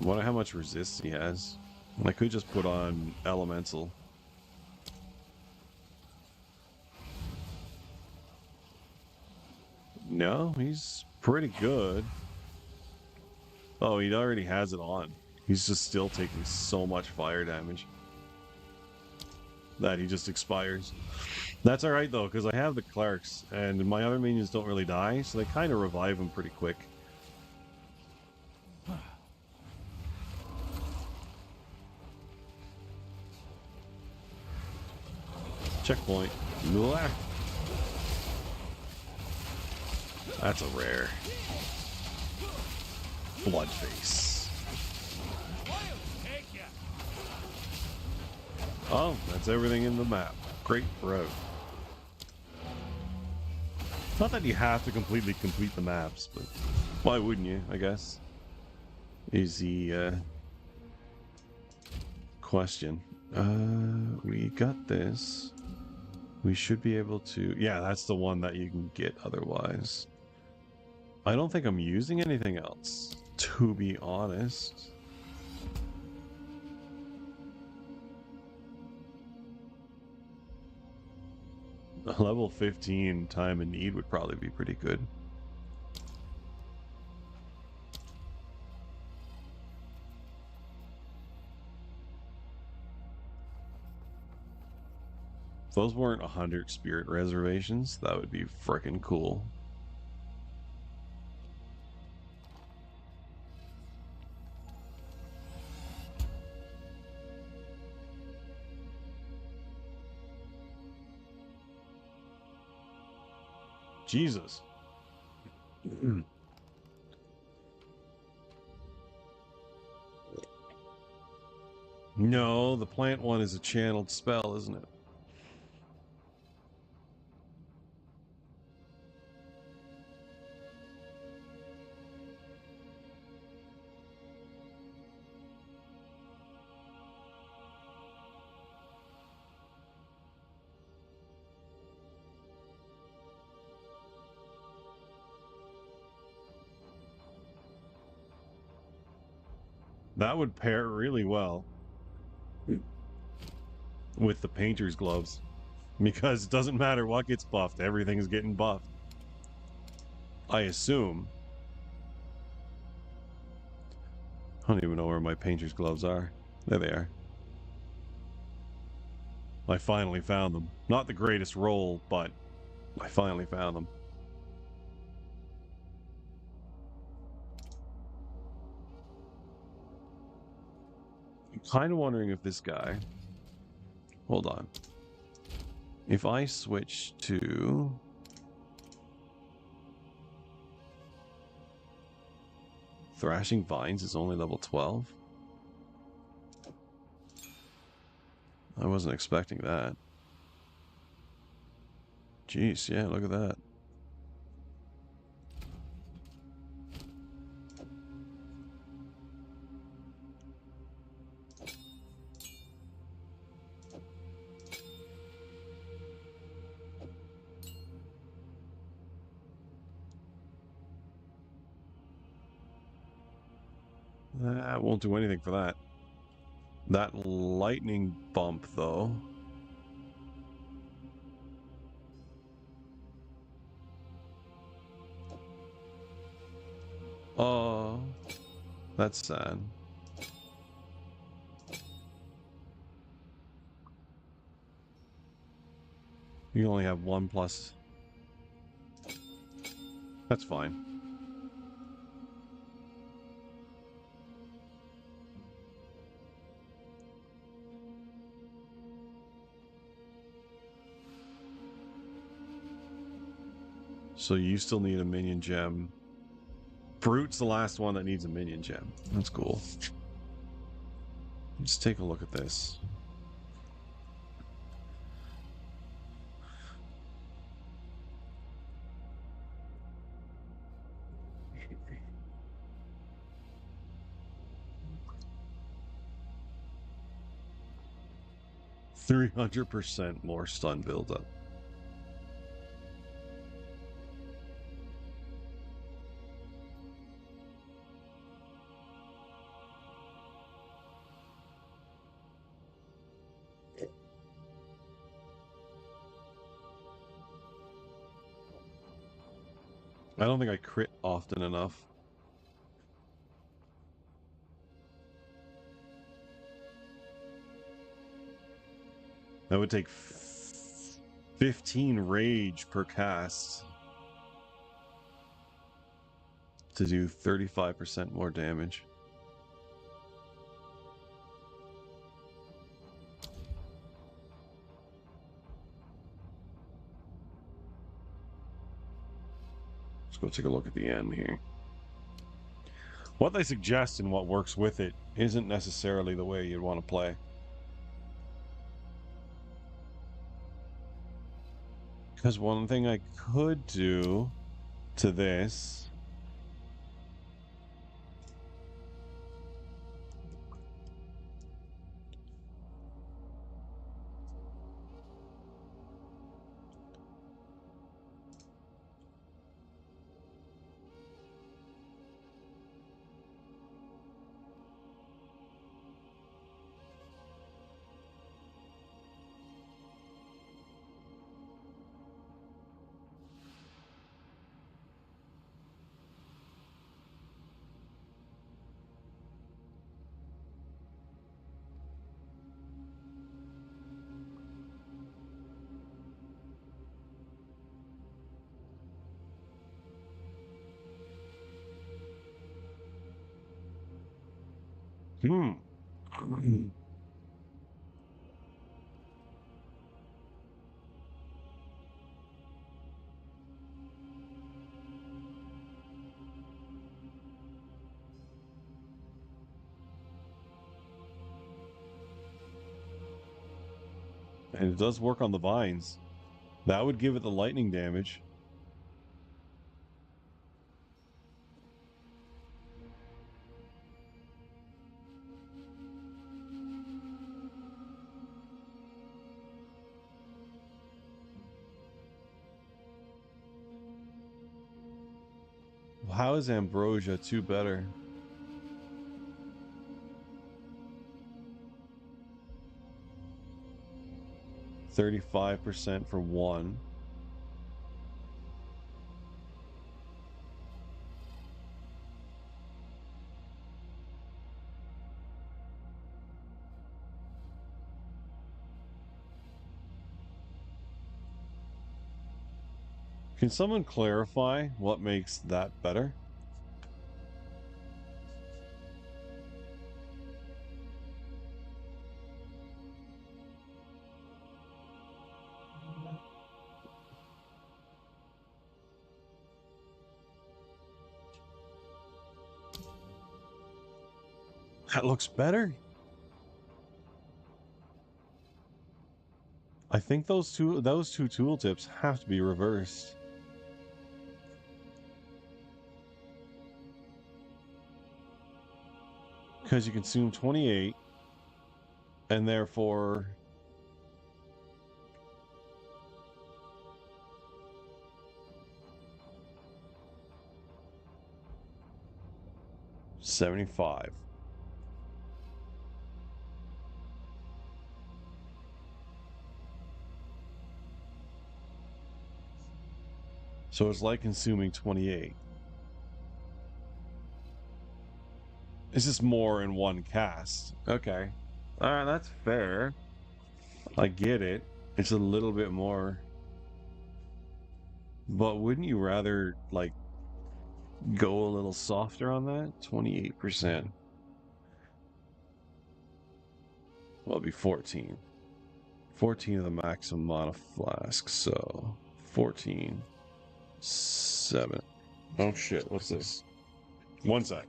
wonder how much resist he has. I could just put on elemental. No, he's pretty good. Oh, he already has it on. He's just still taking so much fire damage that he just expires. That's alright though, because I have the Clarks, and my other minions don't really die, so they kind of revive him pretty quick. Checkpoint. Blah. That's a rare. Bloodface. Oh, that's everything in the map. Great bro. Not that you have to completely complete the maps, but why wouldn't you, I guess? Is the question. We got this. We should be able to... Yeah, that's the one that you can get otherwise. I don't think I'm using anything else, to be honest. A level 15 time in need would probably be pretty good. If those weren't 100 spirit reservations, that would be frickin' cool. Jesus. No, the plant one is a channeled spell, isn't it? That would pair really well with the painter's gloves, because it doesn't matter what gets buffed, everything's getting buffed. I assume. I don't even know where my painter's gloves are. There they are. I finally found them. Not the greatest roll, but I finally found them. I'm kind of wondering if this guy... Hold on. If I switch to... Thrashing Vines is only level 12? I wasn't expecting that. Jeez, yeah, look at that. That won't do anything for that. That lightning bump, though. Oh, that's sad. You only have 1 plus. That's fine. So you still need a minion gem. Brute's the last one that needs a minion gem. That's cool. Let's take a look at this. 300% more stun buildup. I don't think I crit often enough. That would take 15 rage per cast to do 35% more damage. Let's go take a look at the end here. What they suggest and what works with it isn't necessarily the way you'd want to play. Because one thing I could do to this and it does work on the vines. That would give it the lightning damage. How is Ambrosia 2 better? %35 for 1. Can someone clarify what makes that better? That looks better. I think those two tooltips have to be reversed. Because you consume 28 and therefore $75. So it's like consuming 28. It's just more in one cast. Okay. Alright, that's fair. I get it. It's a little bit more. But wouldn't you rather, like, go a little softer on that? 28%. Well, it'd be 14. 14 of the maximum mana flask, so 14. 7. Oh shit, what's this? One sec.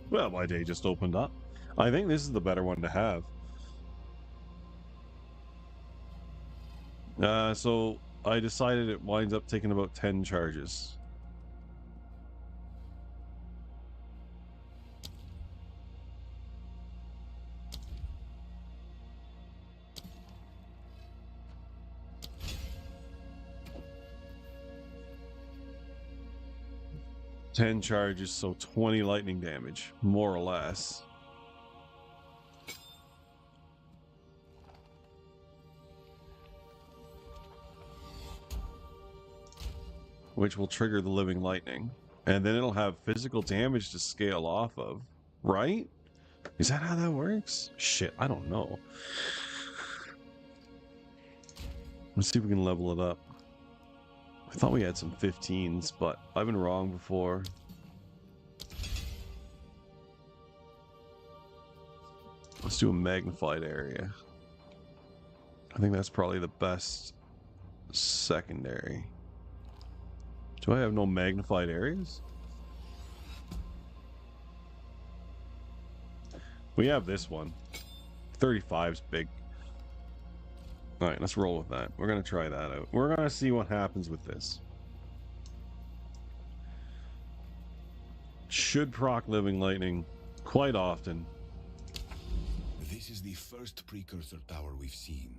Well, my day just opened up. I think this is the better one to have. So I decided it winds up taking about 10 charges. Ten charges, so 20 lightning damage, more or less. Which will trigger the living lightning. And then it'll have physical damage to scale off of, right? Is that how that works? Shit, I don't know. Let's see if we can level it up. I thought we had some 15s, but I've been wrong before. Let's do a magnified area. I think that's probably the best secondary. Do I have no magnified areas? We have this one. 35's big. Alright, let's roll with that. We're going to try that out. We're going to see what happens with this. Should proc living lightning quite often. This is the first precursor tower we've seen.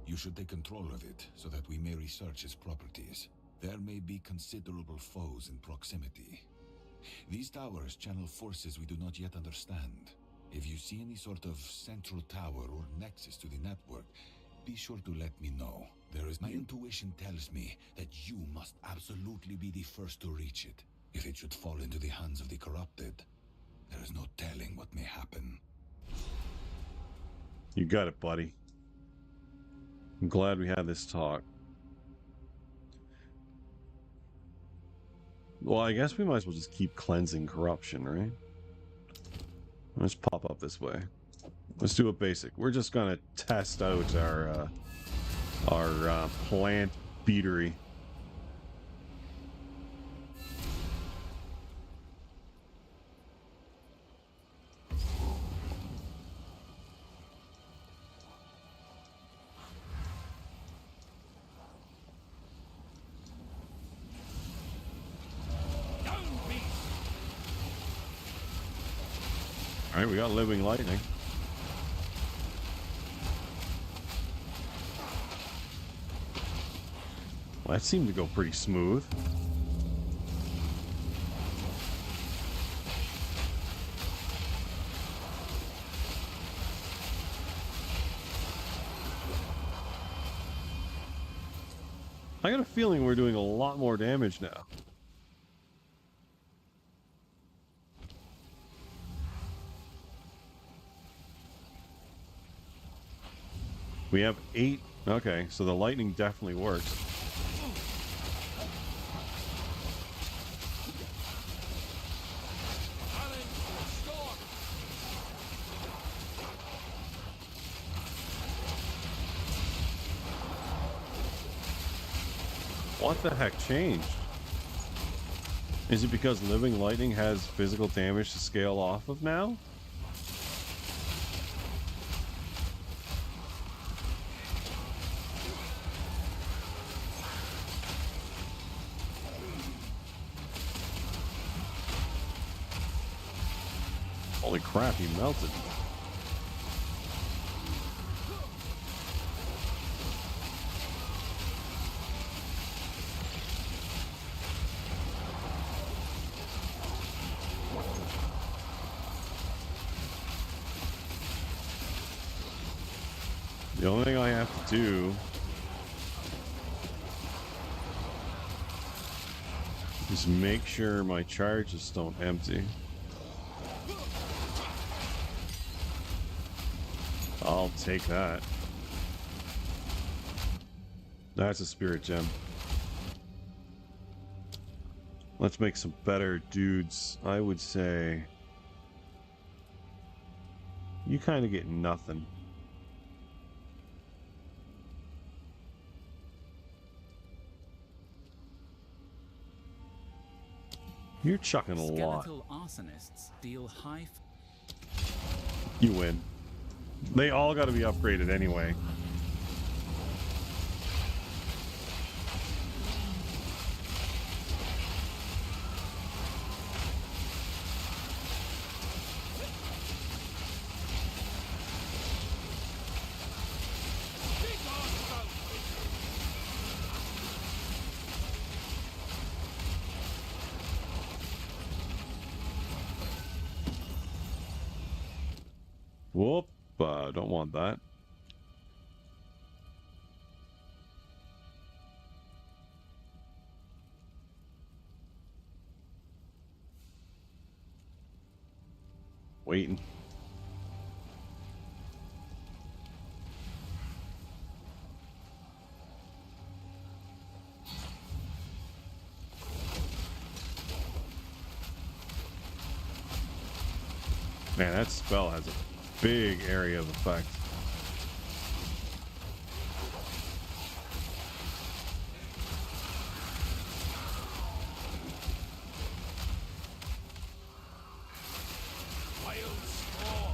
You should take control of it so that we may research its properties. There may be considerable foes in proximity. These towers channel forces we do not yet understand. If you see any sort of central tower or nexus to the network, be sure to let me know. My intuition tells me that you must absolutely be the first to reach it. If it should fall into the hands of the corrupted, there is no telling what may happen. You got it, buddy. I'm glad we had this talk. Well, I guess we might as well just keep cleansing corruption, right? Let's pop up this way. Let's do a basic. We're just gonna test out our plant beatery. All right, we got living lightning. Well, that seemed to go pretty smooth. I got a feeling we're doing a lot more damage now. We have 8. Okay, so the lightning definitely works. What the heck changed? Is it because living lightning has physical damage to scale off of now? Holy crap, he melted. The only thing I have to do is make sure my charges don't empty. I'll take that. That's a spirit gem. Let's make some better dudes. I would say you kind of get nothing. You're chucking a lot. Skeletal arsonists deal high. You win. They all got to be upgraded anyway. Whoop, don't want that. Waiting. Man, that spell has a big area of effect. Wild spawn.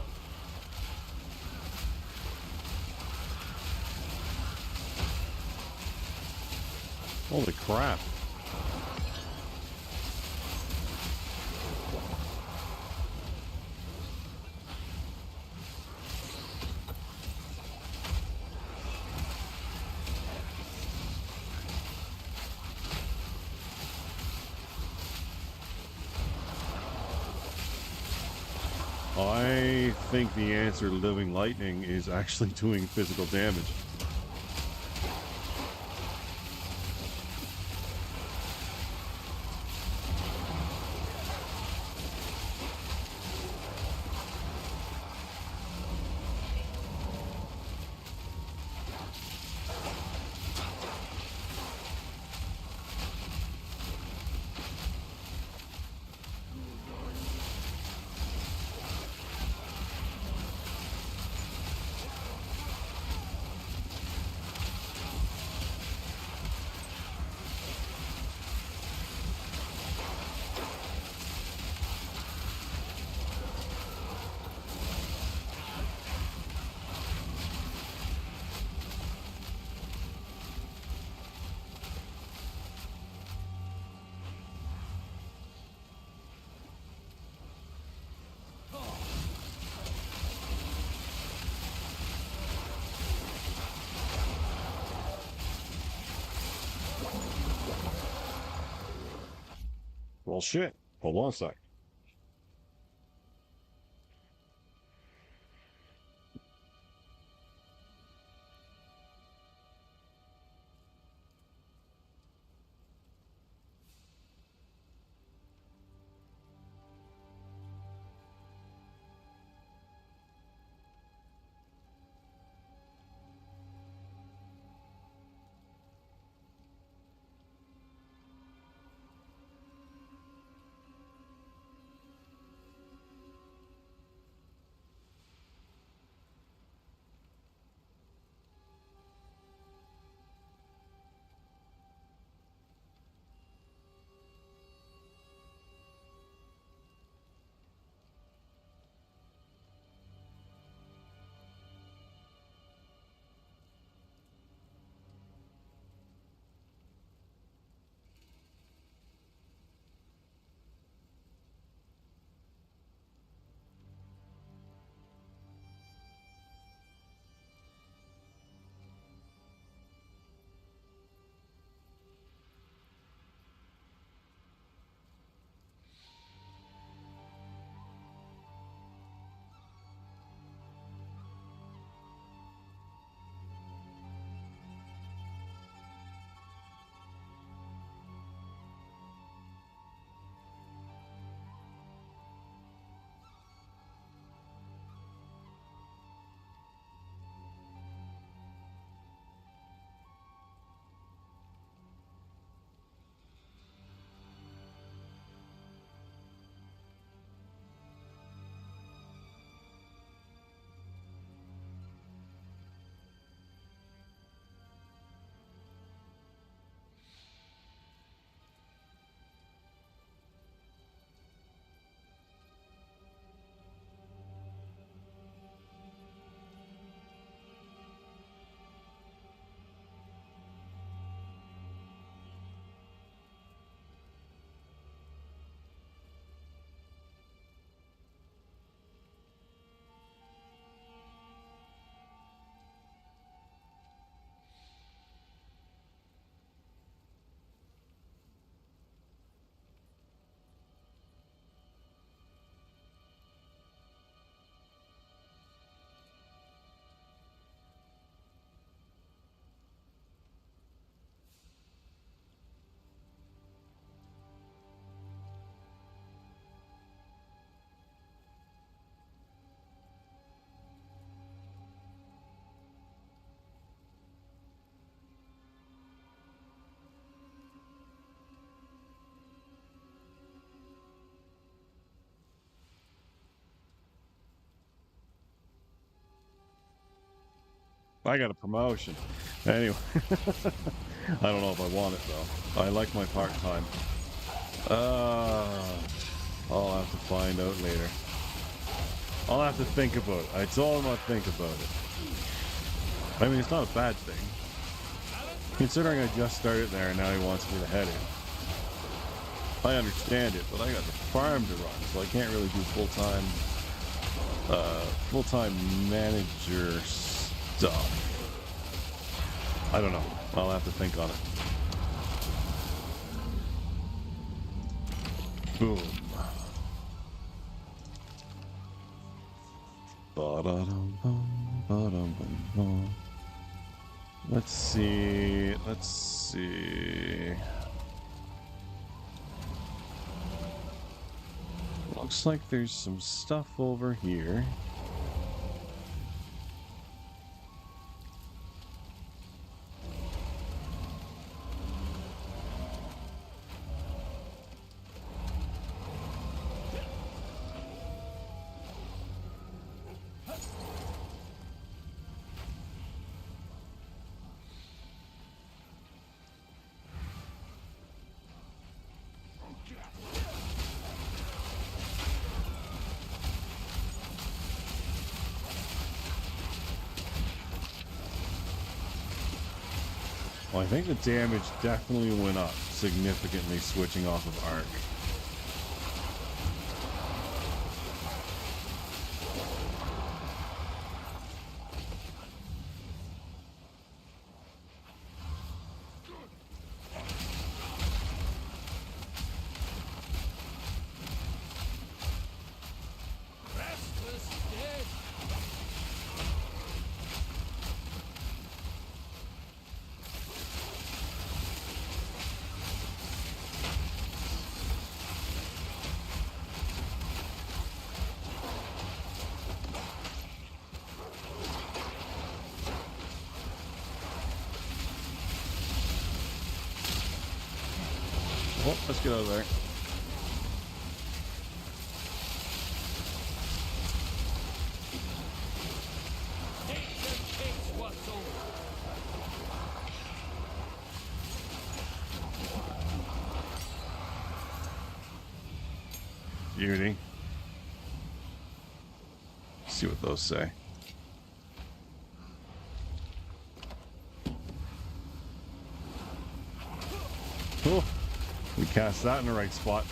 Holy crap. I think the answer to living lightning is actually doing physical damage. Well, shit. Hold on a sec. I got a promotion. Anyway, I don't know if I want it though. I like my part-time. I'll have to find out later. I'll have to think about it. I told him I'd think about it. I mean, it's not a bad thing. Considering I just started there and now he wants me to head it. I understand it, but I got the farm to run, so I can't really do full-time manager stuff. I don't know. I'll have to think on it. Boom. Ba-da-dum-bum, ba-dum-bum-bum. Let's see. Looks like there's some stuff over here. Well, I think the damage definitely went up significantly switching off of arc. Restless dead. Oh, let's get out of there. Nature takes what's old. Beauty. See what those say. Oh, we cast that in the right spot.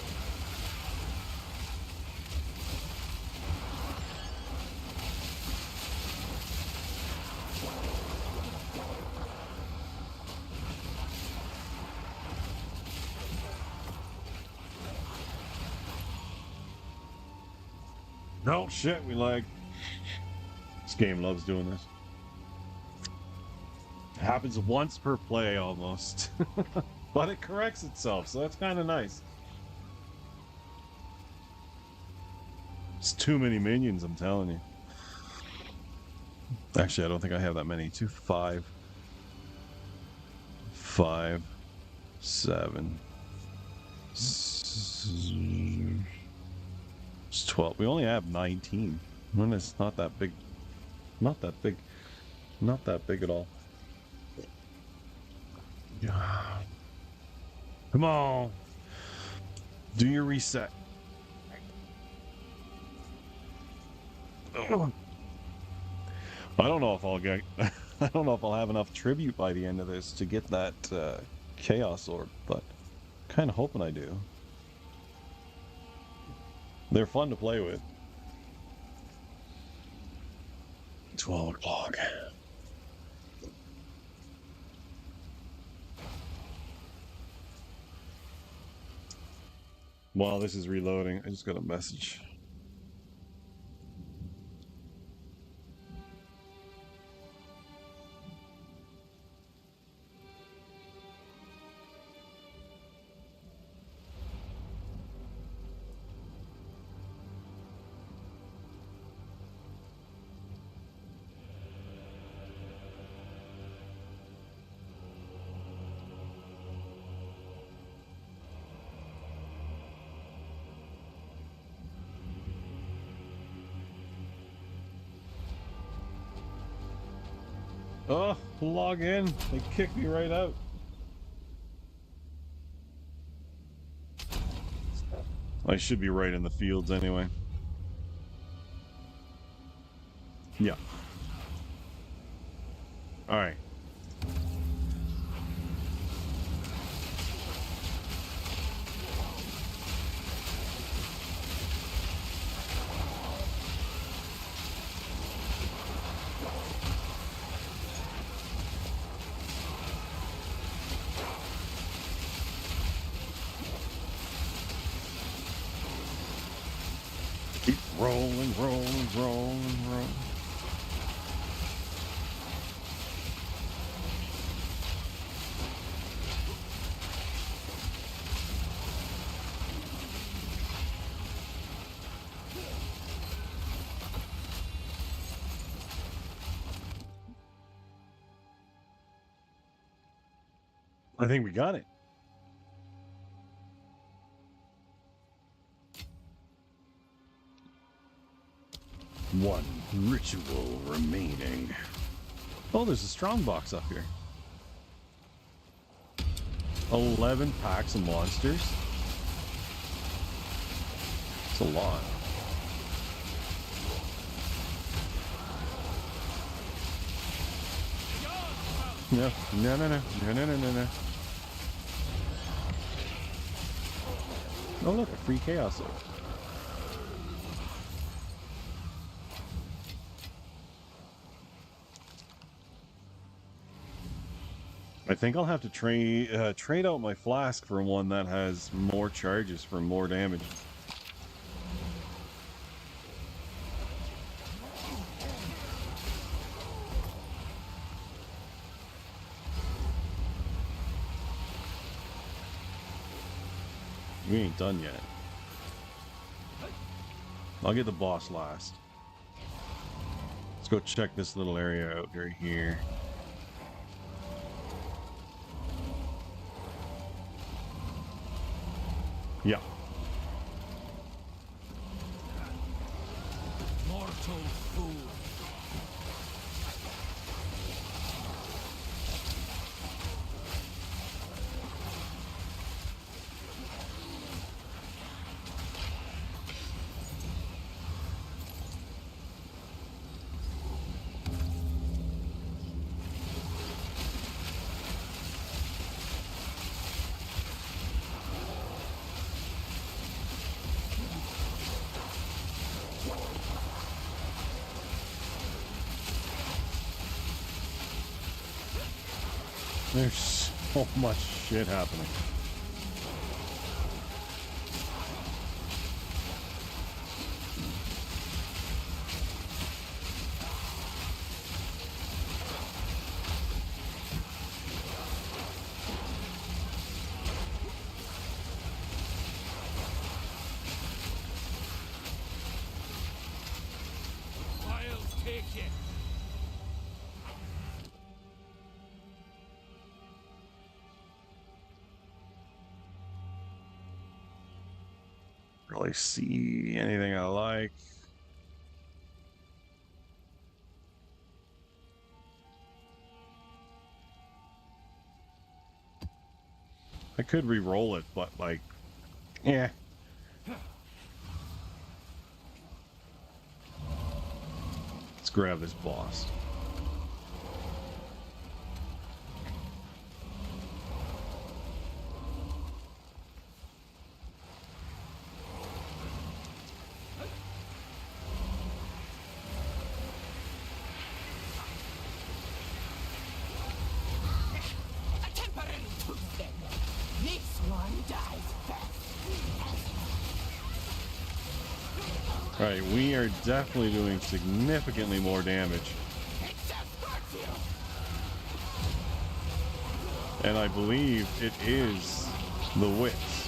No shit, we lag. This game loves doing this. It happens once per play almost. But it corrects itself, so that's kind of nice. It's too many minions, I'm telling you. Actually, I don't think I have that many. 2, 5, 5, 7. It's 12. We only have 19. And it's not that big. Not that big. Not that big at all. Yeah. Come on. Do your reset. I don't know if I'll get I don't know if I'll have enough tribute by the end of this to get that chaos orb, but kind of hoping I do. They're fun to play with. 12 o'clock. While this is reloading, I just got a message. Oh, log in. They kicked me right out. I should be right in the fields anyway. Yeah. All right. Keep rolling, rolling, rolling, rolling. I think we got it. One ritual remaining. Oh, there's a strong box up here. 11 packs of monsters. It's a lot. No, no, no, no, no, no, no, no, no. Oh, look, a free chaos orb. I think I'll have to trade out my flask for one that has more charges for more damage. We ain't done yet. I'll get the boss last. Let's go check this little area out right here. Yeah. Mortal fool. There's so much shit happening. I'll take it. Really see anything I like. I could re-roll it, but like, yeah. Let's grab this boss. A temporary truce then. This one dies first. Alright, we are definitely doing significantly more damage. It just hurts you. And I believe it is the wits.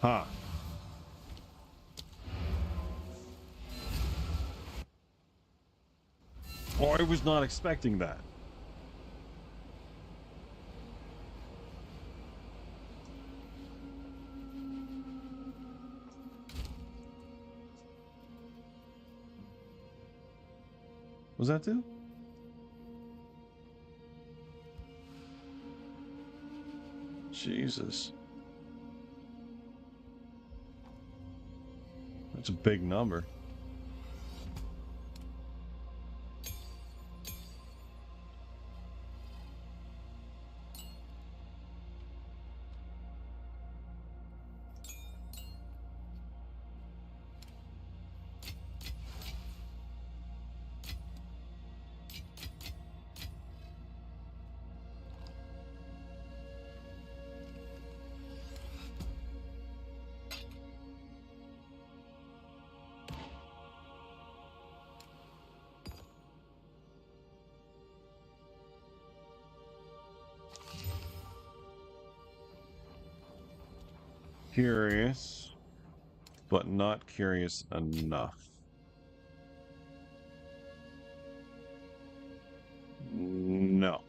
Huh. Oh, I was not expecting that. was that do? Jesus. That's a big number. Curious, but not curious enough. No.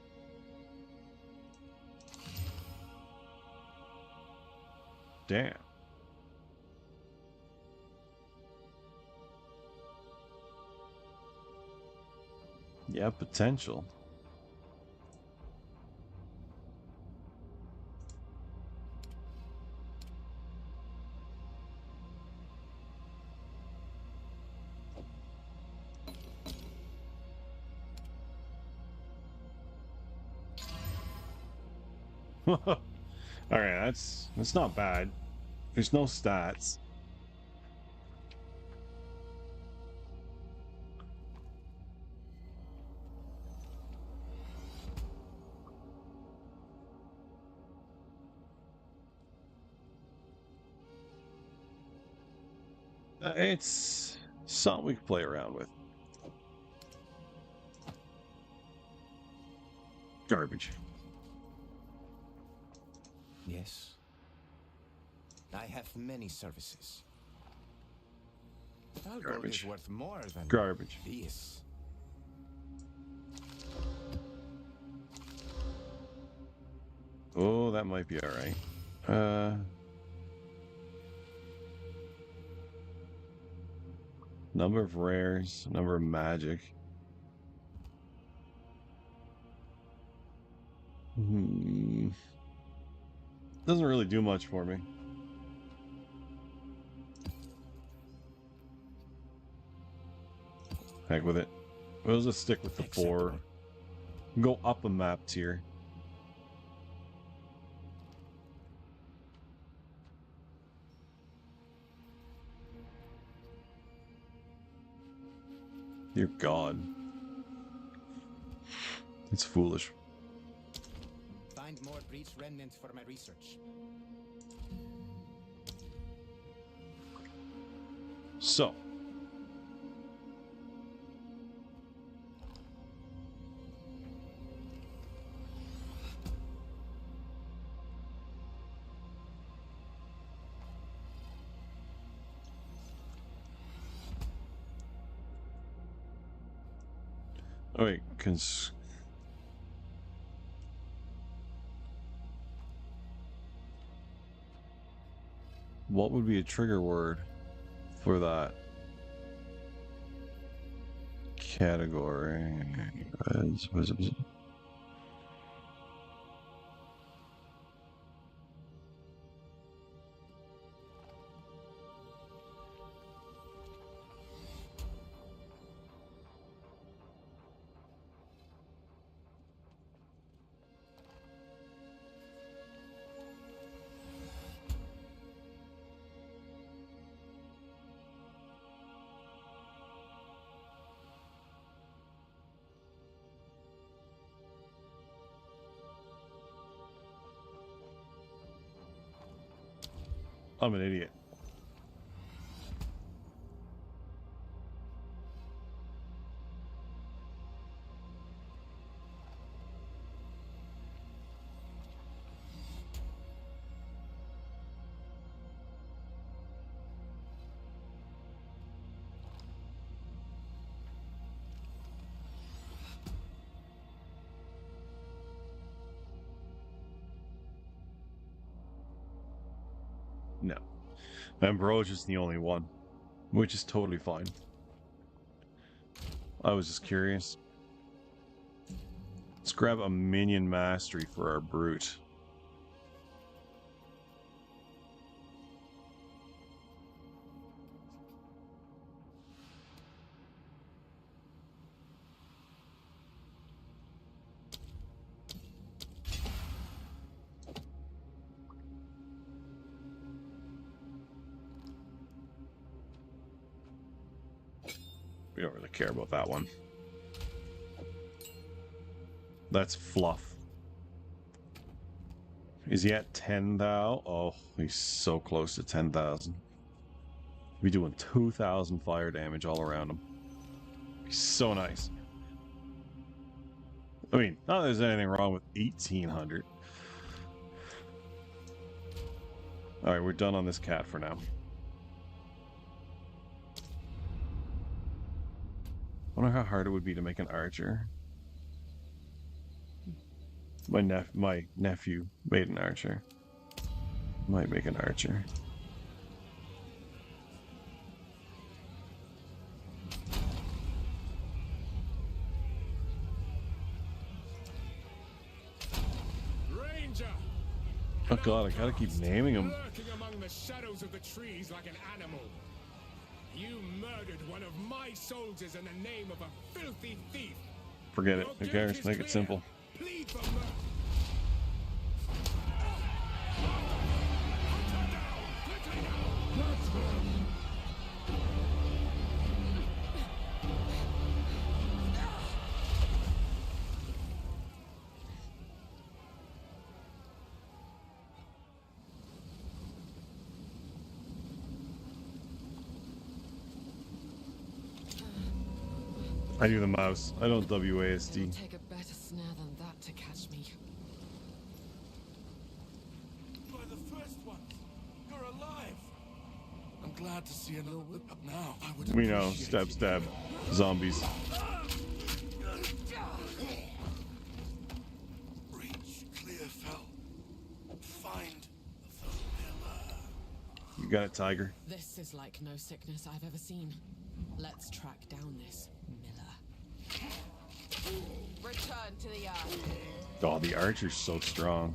Damn. Yeah, potential. All right, that's not bad. There's no stats. It's something we can play around with. Garbage. Yes. I have many services. Our gold Garbage. is worth more than Garbage. this. Oh, that might be all right. Number of rares, number of magic. Doesn't really do much for me. Heck with it. We'll just stick with the 4. Go up a map tier. Dear God. It's foolish. Find more breach remnants for my research. So. Oh wait, what would be a trigger word for that category? I'm an idiot. No. Ambrosius is the only one, which is totally fine. I was just curious. Let's grab a minion mastery for our brute. We don't really care about that one. That's fluff. Is he at 10,000? Oh, he's so close to 10,000. We're doing 2,000 fire damage all around him. He's so nice. I mean, not that there's anything wrong with 1,800. Alright, we're done on this cat for now. I wonder how hard it would be to make an archer. My nephew made an archer. Might make an archer. Ranger! Oh god, I gotta keep naming him. Lurking among the shadows of the trees like an animal. You murdered one of my soldiers in the name of a filthy thief. Forget it. Your Who guilt cares? is Make clear. it simple. Plead for mercy. I do the mouse. I don't WASD. It'll take a better snare than that to catch me. You are the first ones. You're alive. I'm glad to see another whip up now. I would We know. appreciate Stab, it. stab. Zombies. Reach Clearfell. Find the pillar. You got it, Tiger. This is like no sickness I've ever seen. Let's track down this Miller. Return to the earth. Oh, the archer's so strong.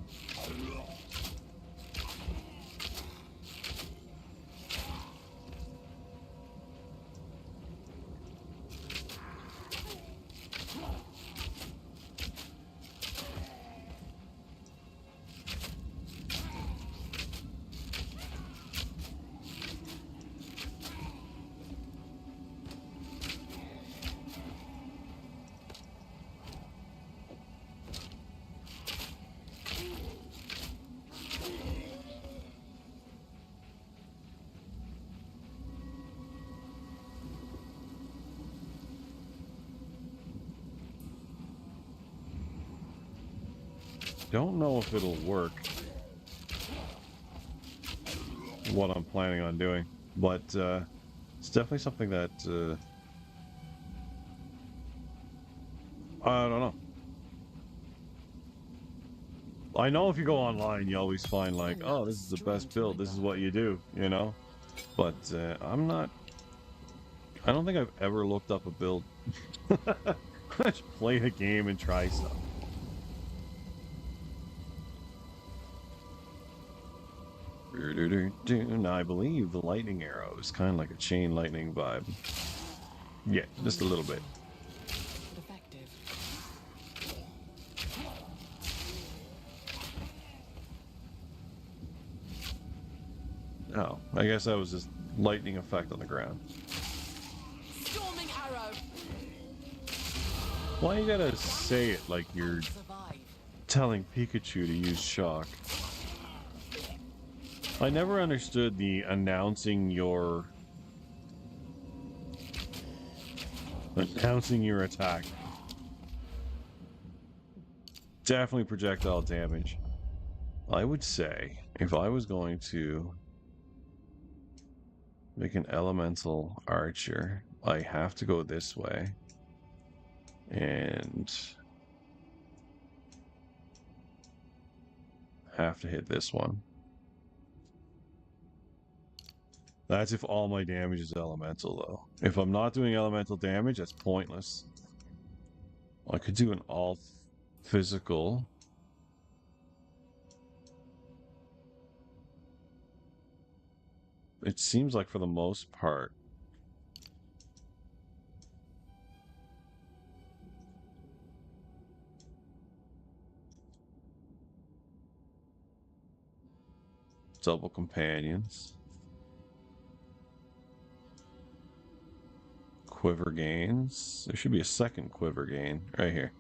Don't know if it'll work, what I'm planning on doing, but it's definitely something that I don't know. I know if you go online, you always find like, oh, this is the best build, this is what you do, you know? But I'm not... I don't think I've ever looked up a build. I just play the game and try stuff. And I believe the lightning arrow is kind of like a chain lightning vibe. Yeah, just a little bit. Effective. Oh, I guess that was just lightning effect on the ground. Storming arrow. Why you gotta say it like you're Survive. telling Pikachu to use shock? I never understood the announcing your attack. Definitely projectile damage. I would say if I was going to make an elemental archer, I have to go this way and have to hit this one. That's if all my damage is elemental, though. If I'm not doing elemental damage, that's pointless. I could do an all physical. It seems like for the most part. Double companions. Quiver gains. There should be a second quiver gain right here.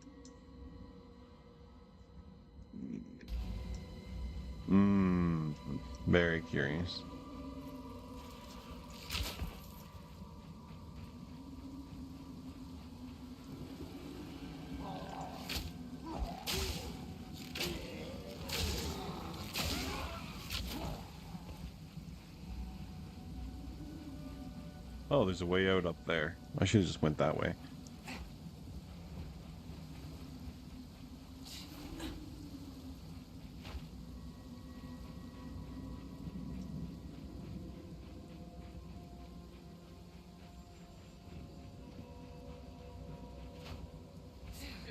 Very curious. Oh, there's a way out up there. I should have just went that way.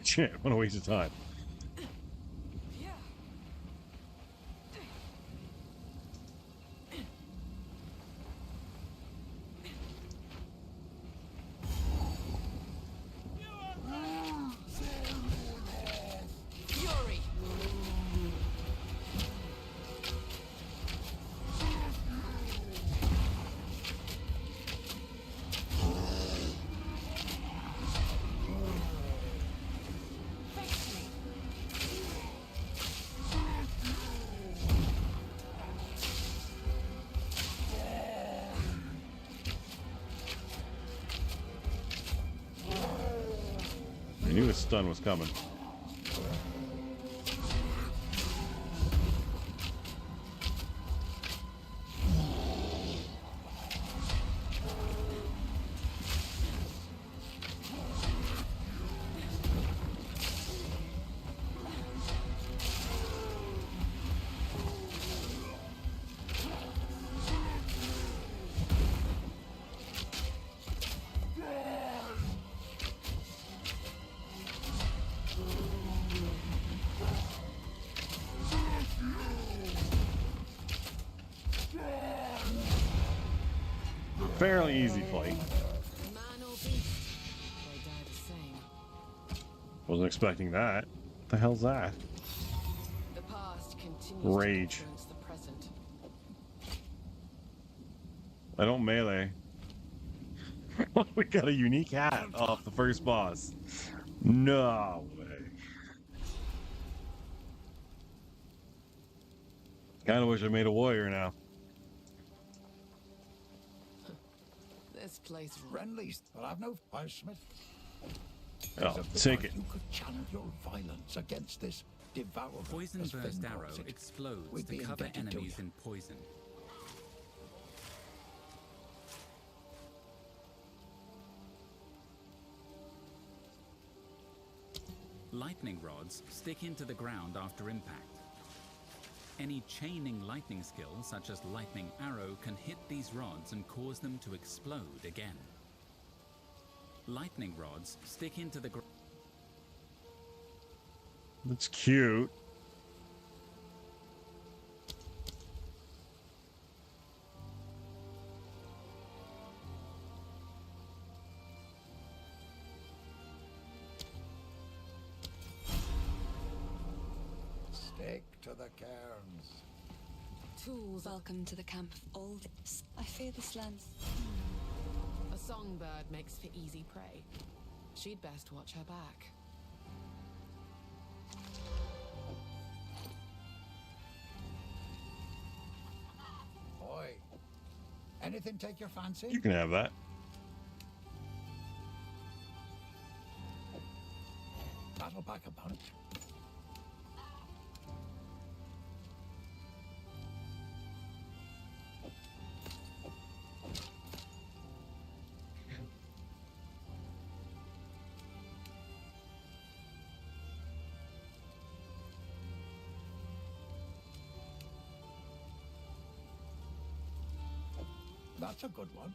Shit, what a waste of time. Fury! I knew his stun was coming. Fairly easy fight. Man or beast, they die the same. Wasn't expecting that. What the hell's that? The past continues Rage. to influence the present. I don't melee. We got a unique hat off the first boss. No way. Kind of wish I made a warrior now. This place Friendlies, but I've no Smith. Oh, take it. You could channel your violence against this devourer. Poison as burst Finn arrow calls it. explodes We'd to be cover indebted to enemies you. in poison. Lightning rods stick into the ground after impact. Any chaining lightning skill, such as lightning arrow, can hit these rods and cause them to explode again. Lightning rods stick into the ground. That's cute. Stick to the cairns. tools. Welcome to the camp of all this. I fear this lands. A songbird makes for easy prey. She'd best watch her back. Boy, anything take your fancy? You can have that. Battle back about it. That's a good one.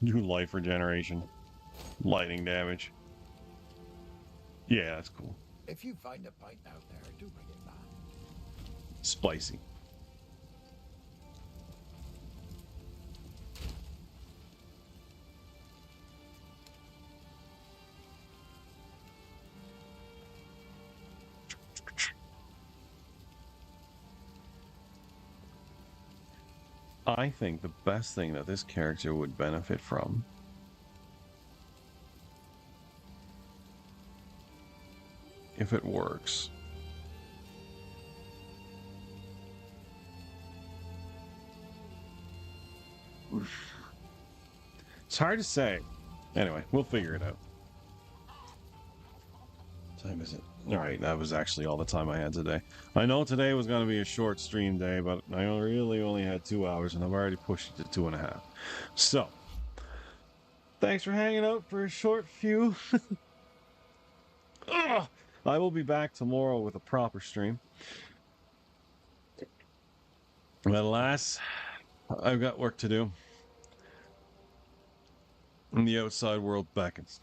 New life regeneration. Lightning damage. Yeah, that's cool. If you find a pint out there, do bring it back. Spicy. I think the best thing that this character would benefit from if it works it's hard to say. Anyway, we'll figure it out. What time is it? All right, that was actually all the time I had today. I know today was going to be a short stream day, but I really only had 2 hours, and I've already pushed it to 2.5. So, thanks for hanging out for a short few. I will be back tomorrow with a proper stream. But alas, I've got work to do. And the outside world beckons.